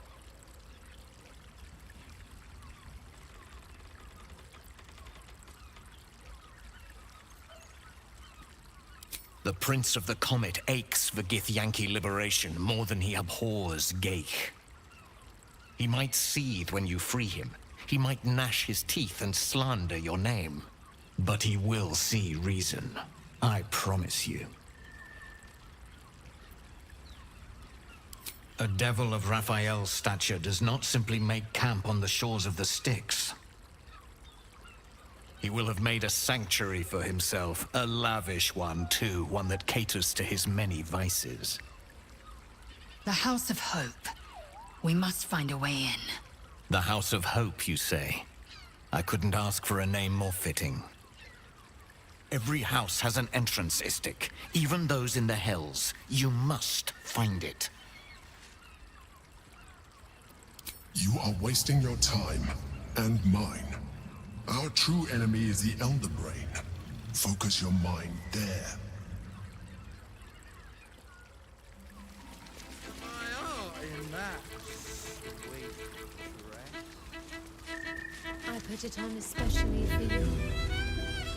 The Prince of the Comet aches for Githyanki liberation more than he abhors Geich. He might seethe when you free him. He might gnash his teeth and slander your name. But he will see reason. I promise you. A devil of Raphael's stature does not simply make camp on the shores of the Styx. He will have made a sanctuary for himself, a lavish one too, one that caters to his many vices. The House of Hope. We must find a way in. The House of Hope, you say? I couldn't ask for a name more fitting. Every house has an entrance, Istik, even those in the Hells. You must find it. You are wasting your time, and mine. Our true enemy is the Elder Brain. Focus your mind there. I put it on especially for you.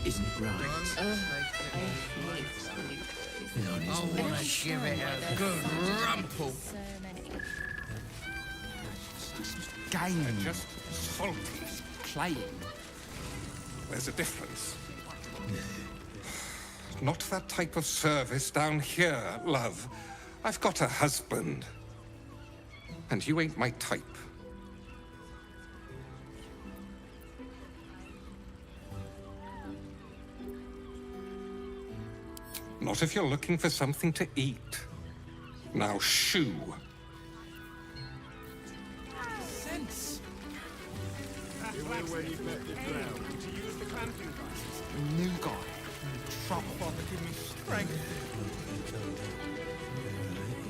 Isn't it right? I want to give it a good rumple. Game. Just salty. Playing. There's a difference. Not that type of service down here, love. I've got a husband. And you ain't my type. Not if you're looking for something to eat. Now shoo. Sense. Where you met the drow. To use the clamping devices. New guy. Trouble. Give me strength.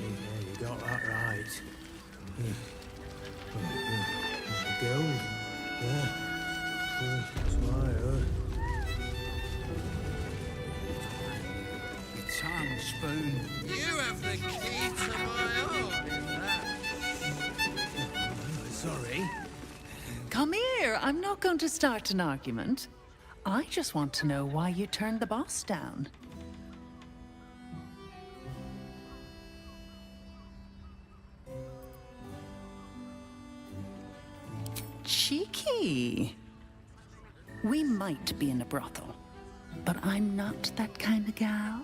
Yeah, you got that right. Gold. Yeah. That's right, The tongue spoon. You have the key to my heart in that. Sorry. Come here. I'm not going to start an argument. I just want to know why you turned the boss down. Cheeky. We might be in a brothel, but I'm not that kind of gal.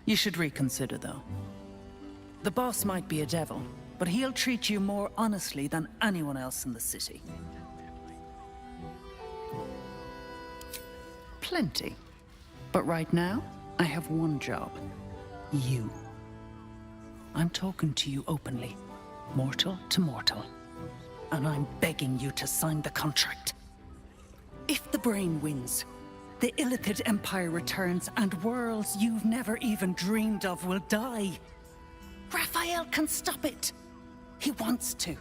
You should reconsider, though. The boss might be a devil, but he'll treat you more honestly than anyone else in the city. Plenty. But right now, I have one job. You. I'm talking to you openly, mortal to mortal. And I'm begging you to sign the contract. If the brain wins, the Illithid Empire returns and worlds you've never even dreamed of will die. Raphael can stop it. He wants to.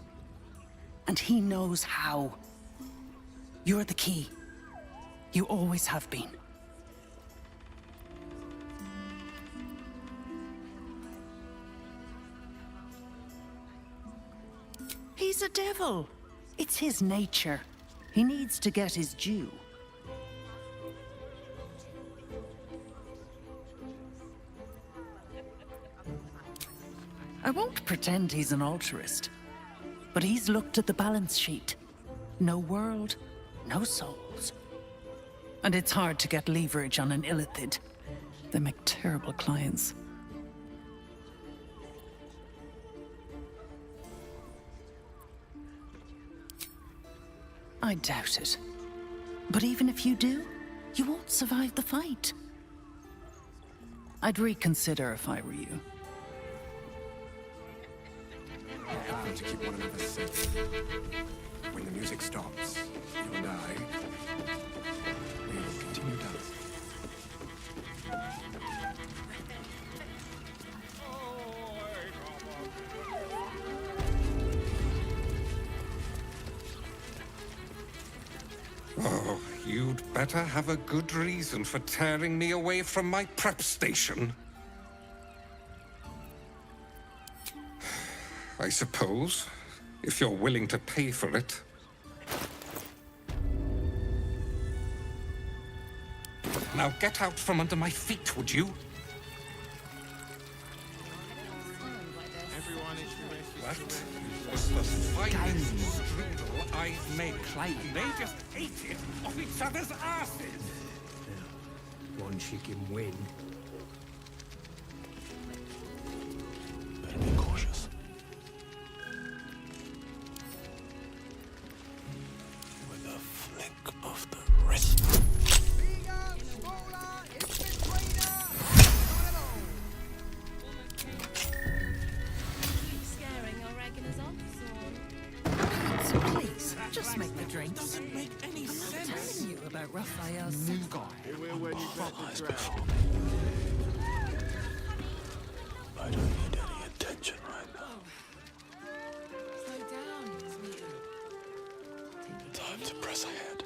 And he knows how. You're the key. You always have been. He's a devil. It's his nature. He needs to get his due. I won't pretend he's an altruist, but he's looked at the balance sheet. No world, no souls. And it's hard to get leverage on an Illithid. They make terrible clients. I doubt it. But even if you do, you won't survive the fight. I'd reconsider if I were you. Help them to keep one another safe. When the music stops, you and I, we will continue dancing. Oh, you'd better have a good reason for tearing me away from my prep station. I suppose, if you're willing to pay for it. Now get out from under my feet, would you? That was the finest strudel I've made. They just ate it off each other's asses. One chicken win. Better be cautious. With a flick of the wrist. Please, just make the drinks. Doesn't make any sense. I'm telling you about Raphael's New guy. I don't need any attention right now. Slow down, sweetie. Time to press ahead.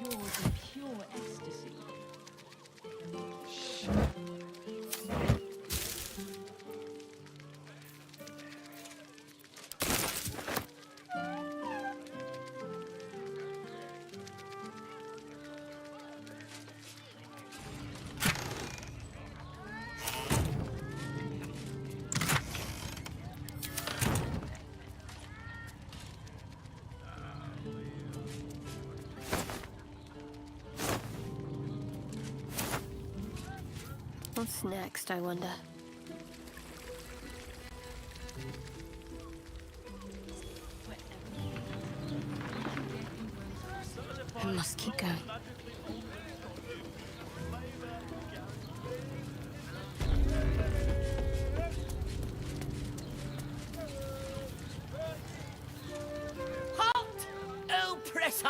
Yours in pure ecstasy. What's next, I wonder? I must keep going. Halt! Oppressor!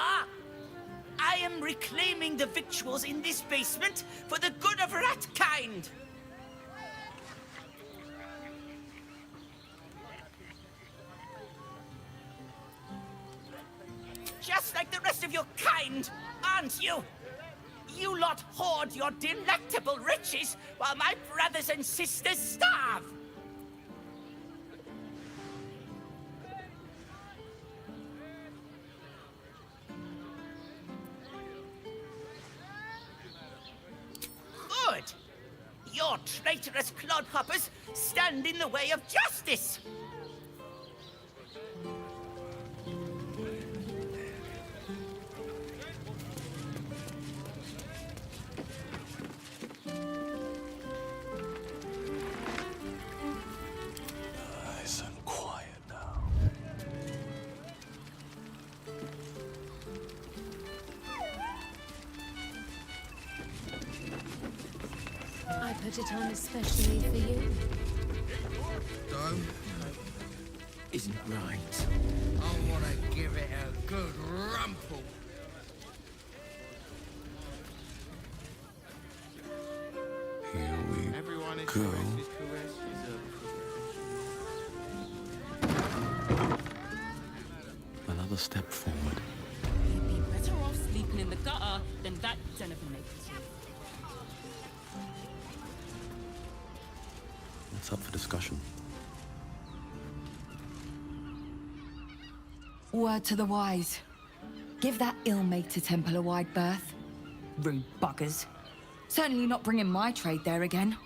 I am reclaiming the victuals in this basement for the good of ratkind! Just like the rest of your kind, aren't you? You lot hoard your delectable riches while my brothers and sisters starve! Good! Your traitorous clodhoppers stand in the way of justice! Nice and quiet now. I put it on especially for you. Don't. Isn't right. I want to give it a good rumple. Here we go. Another step forward. You'd be better off sleeping in the gutter than that den of iniquity. What's up for discussion? Word to the wise. Give that ill-mated temple a wide berth. Rude buggers. Certainly not bringing my trade there again.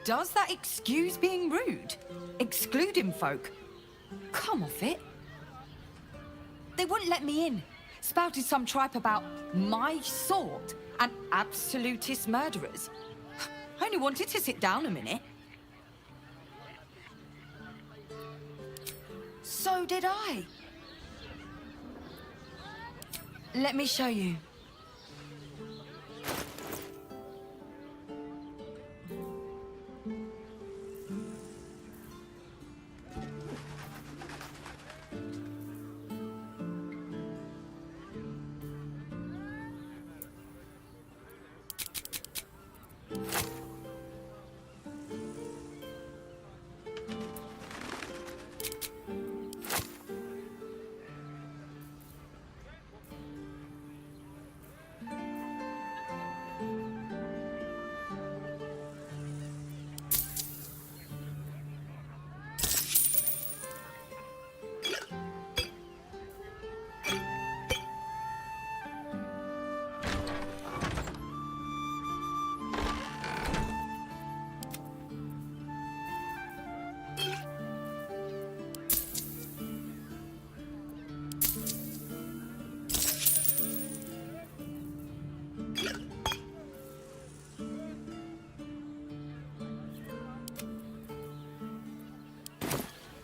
Does that excuse being rude? Excluding folk? Come off it. They wouldn't let me in. Spouted some tripe about my sort and absolutist murderers. I only wanted to sit down a minute. So did I. Let me show you.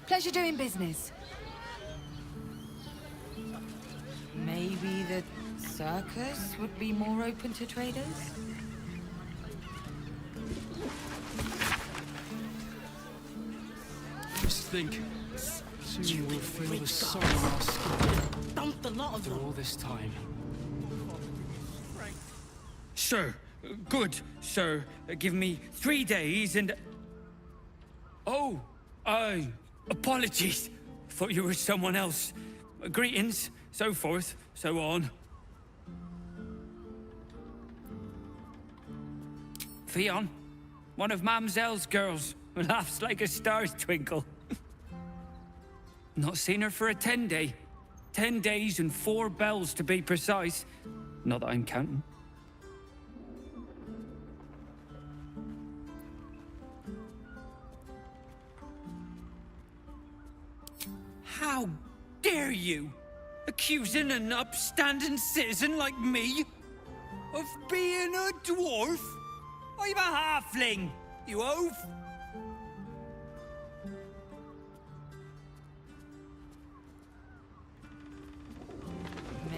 Pleasure doing business. Maybe the circus would be more open to traders? Just think, soon we'll feel the sun on our skin. Dumped a lot of After all this time. Sir, good, sir. Give me 3 days and... Oh, apologies. Thought you were someone else. Greetings, so forth, so on. Fionn, one of Mamselle's girls, who laughs like a star's twinkle. Not seen her for a 10-day. 10 days and 4 bells to be precise. Not that I'm counting. How dare you? Accusing an upstanding citizen like me of being a dwarf? I'm a halfling, you oaf!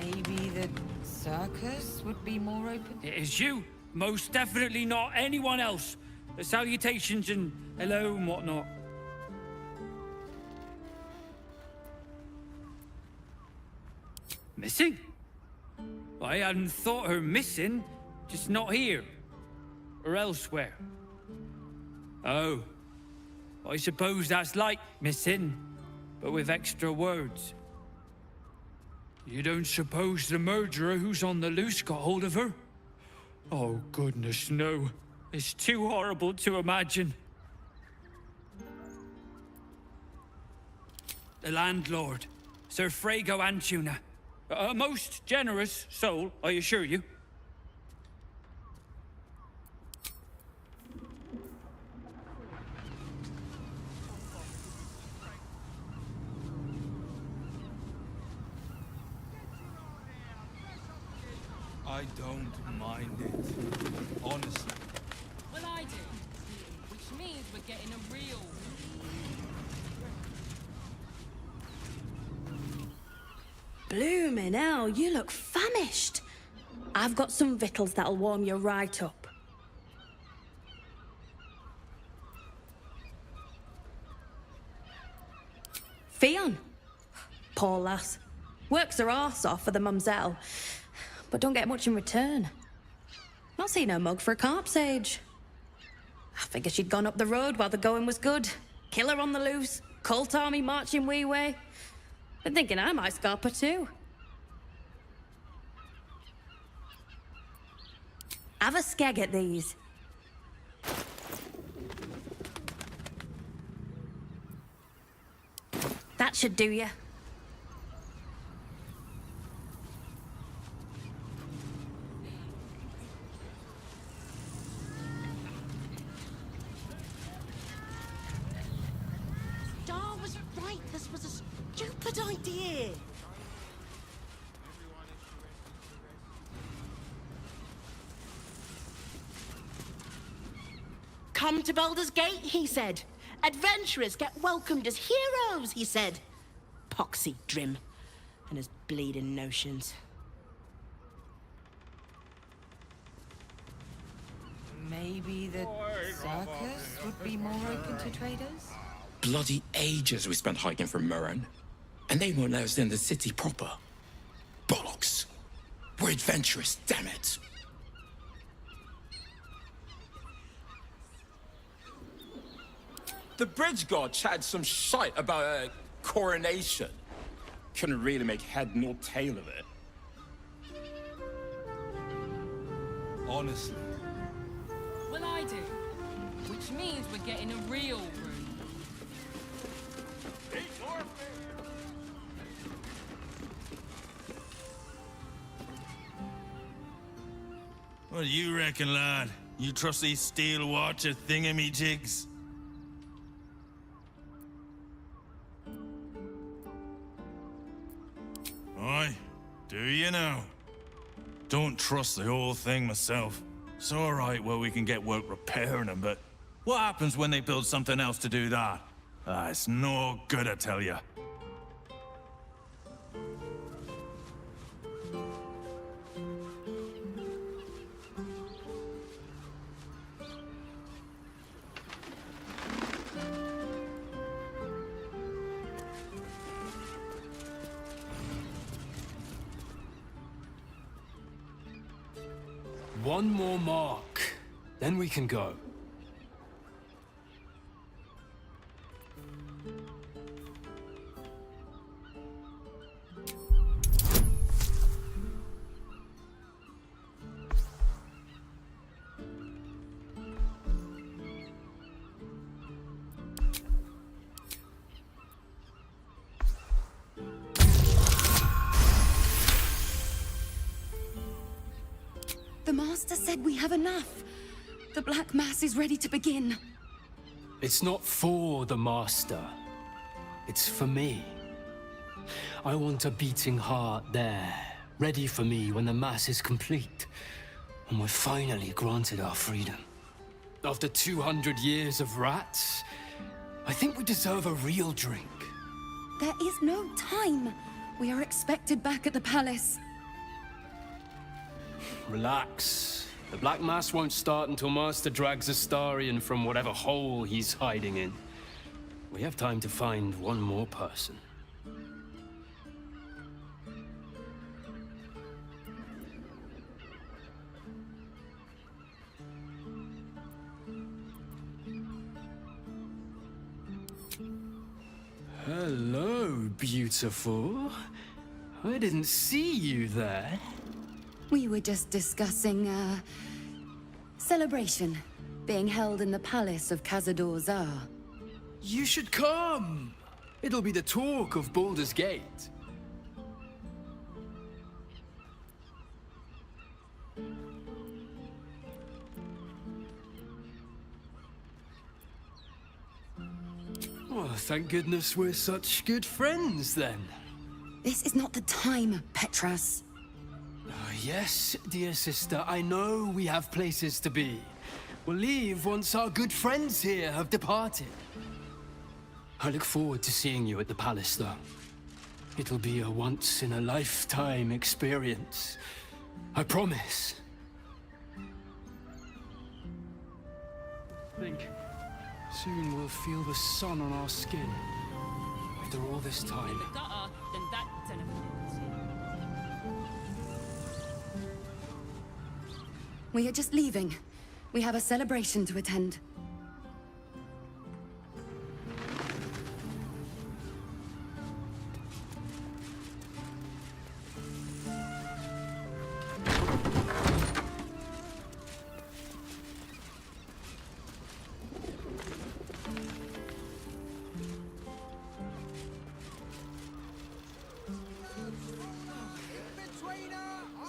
Maybe the circus would be more open? It is you, most definitely not anyone else. The salutations and hello and whatnot. Missing? I hadn't thought her missing, just not here. Or elsewhere. Oh. I suppose that's like missing, but with extra words. You don't suppose the murderer who's on the loose got hold of her? Oh, goodness, no. It's too horrible to imagine. The landlord, Sir Frago Antuna. A most generous soul, I assure you. I don't mind it, honestly. Well, I do. Which means we're getting a real... Bloomin' hell, you look famished. I've got some victuals that'll warm you right up. Fionn. Poor lass. Works her arse off for the mumselle, but don't get much in return. Not seen her mug for a carp's age. I figured she'd gone up the road while the going was good. Killer on the loose, cult army marching wee way. Been thinking I might scarp her too. Have a skeg at these. That should do you. Dar was right. This was a stupid idea. Come to Baldur's Gate, he said. Adventurers get welcomed as heroes, he said. poxy Drim and his bleeding notions. Maybe the circus would be more open to traders? Bloody ages we spent hiking from Murren, and they won't let us in the city proper. Bollocks. We're adventurous, damn it. The bridge god chatted some shite about a coronation. Couldn't really make head nor tail of it. Honestly. Well, I do. Which means we're getting a real room. What do you reckon, lad? You trust these steel watcher thingamy-jigs? Aye, do you now? Don't trust the whole thing myself. It's alright where we can get work repairing them, but what happens when they build something else to do that? Ah, it's no good, I tell ya. One more mark, then we can go. The Master said we have enough. The Black Mass is ready to begin. It's not for the Master. It's for me. I want a beating heart there, ready for me when the Mass is complete. And we're finally granted our freedom. After 200 years of rats, I think we deserve a real drink. There is no time. We are expected back at the palace. Relax. The Black Mass won't start until Master drags Astarion from whatever hole he's hiding in. We have time to find one more person. Hello, beautiful. I didn't see you there. We were just discussing, celebration being held in the palace of Cazador Zar. You should come! It'll be the talk of Baldur's Gate. Oh, thank goodness we're such good friends, then. This is not the time, Petras. Yes, dear sister, I know we have places to be. We'll leave once our good friends here have departed. I look forward to seeing you at the palace, though. It'll be a once-in-a-lifetime experience. I promise. Think soon we'll feel the sun on our skin. After all this time. Gutter, then that's an effect. We are just leaving. We have a celebration to attend.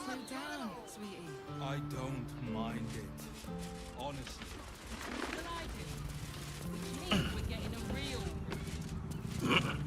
Slow down, sweetie. I don't mind it. Honestly. Well, I do. Which means we're getting a real room.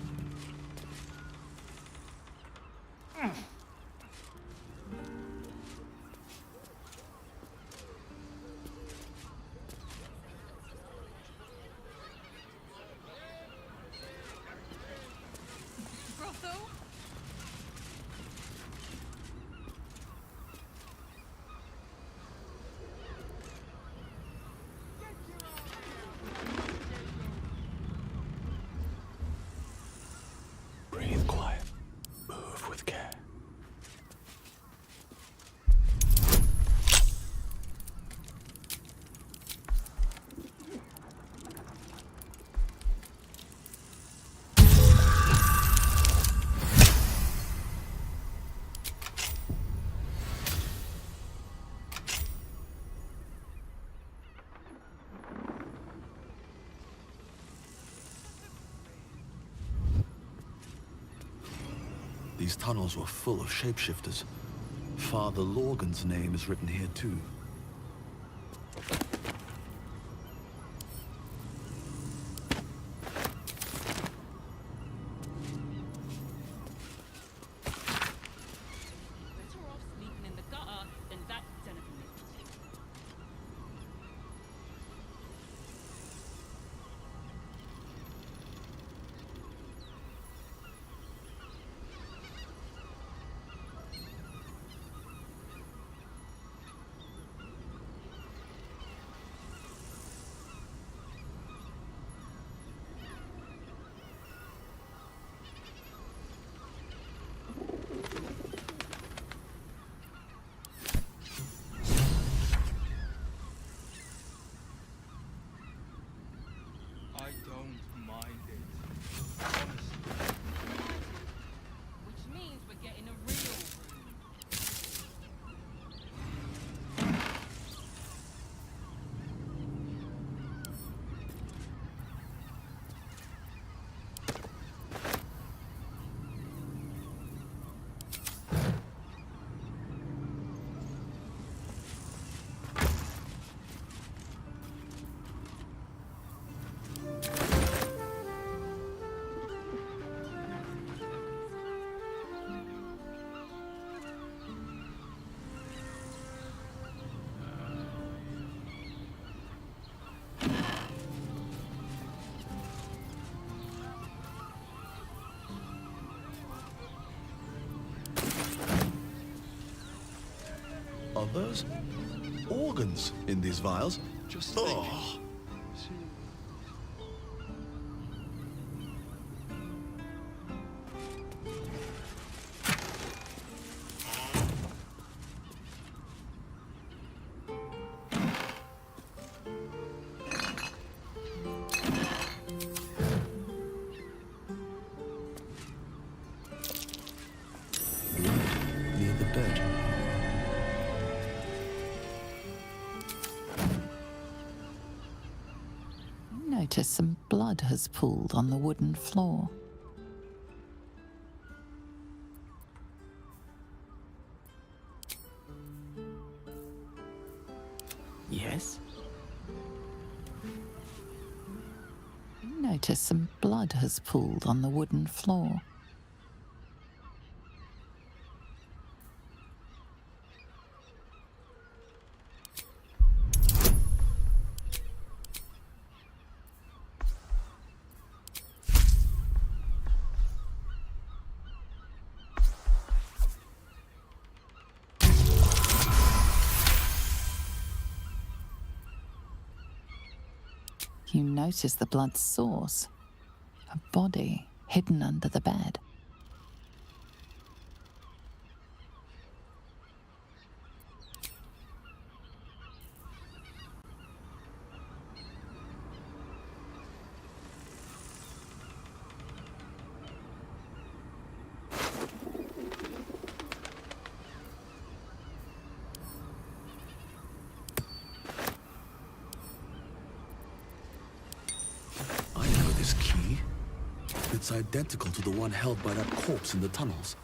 These tunnels were full of shapeshifters. Father Lorgan's name is written here too. Better off sleeping in the gutter than that den of iniquity. I don't mind it. Honestly. Which means we're getting a real room. Are those organs in these vials? Just think. Near the bed. Notice some blood has pooled on the wooden floor. Yes? Notice some blood has pooled on the wooden floor. You notice the blood's source. A body hidden under the bed. It's identical to the one held by that corpse in the tunnels.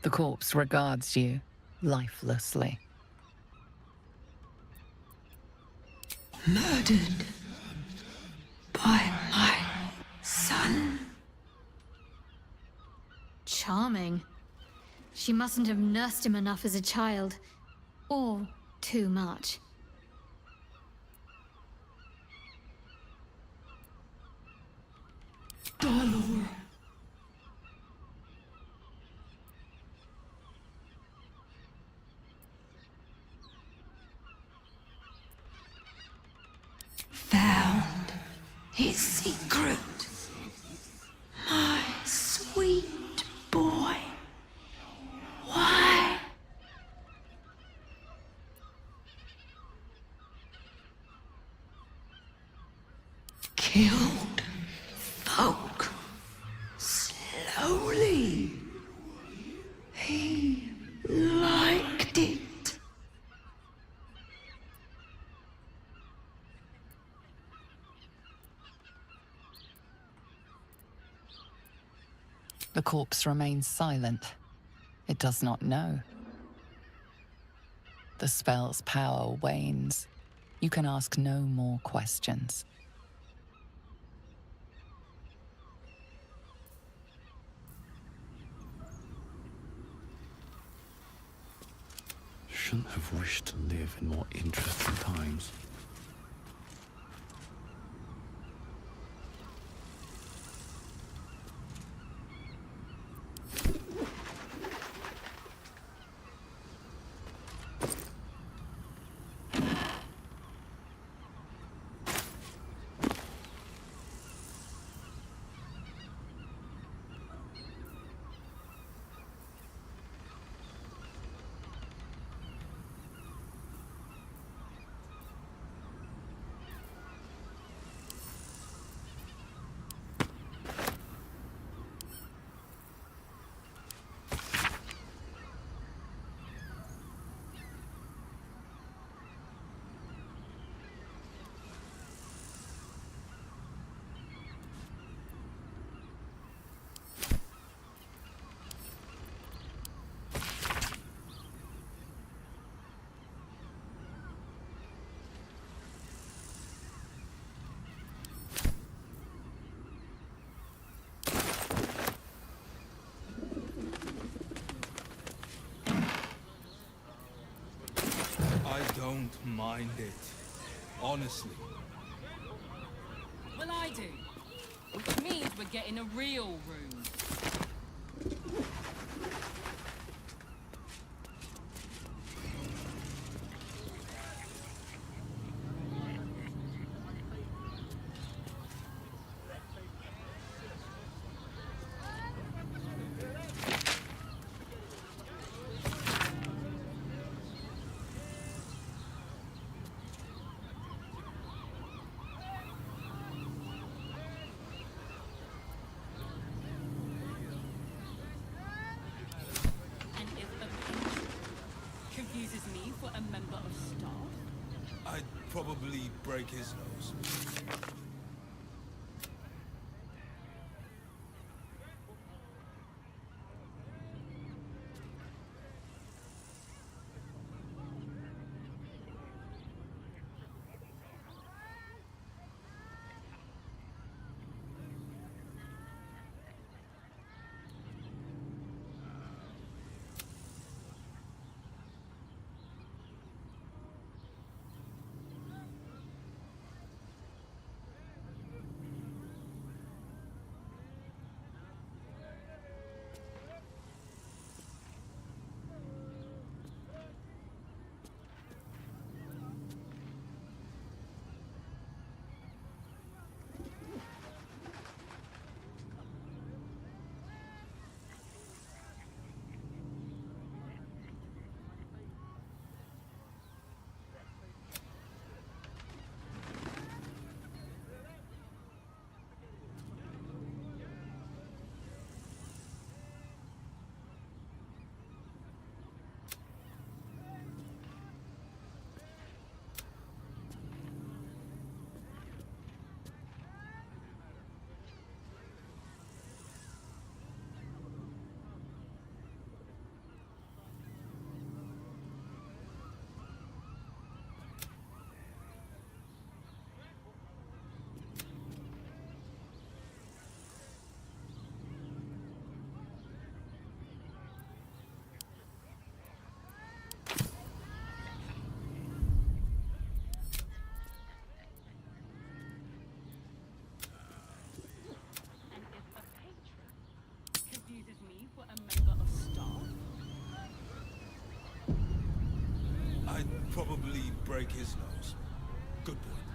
The corpse regards you lifelessly. Murdered by my son. Charming. She mustn't have nursed him enough as a child. Or too much. Baldur. Found his secret. My sweet boy. Why? Killed The corpse remains silent. It does not know. The spell's power wanes. You can ask no more questions. Shouldn't have wished to live in more interesting times. I don't mind it. Honestly. Well, I do. Which means we're getting a real room. Confuses me for a member of staff. I'd probably break his nose. Confuses me for a member of staff. I'd probably break his nose. Good boy.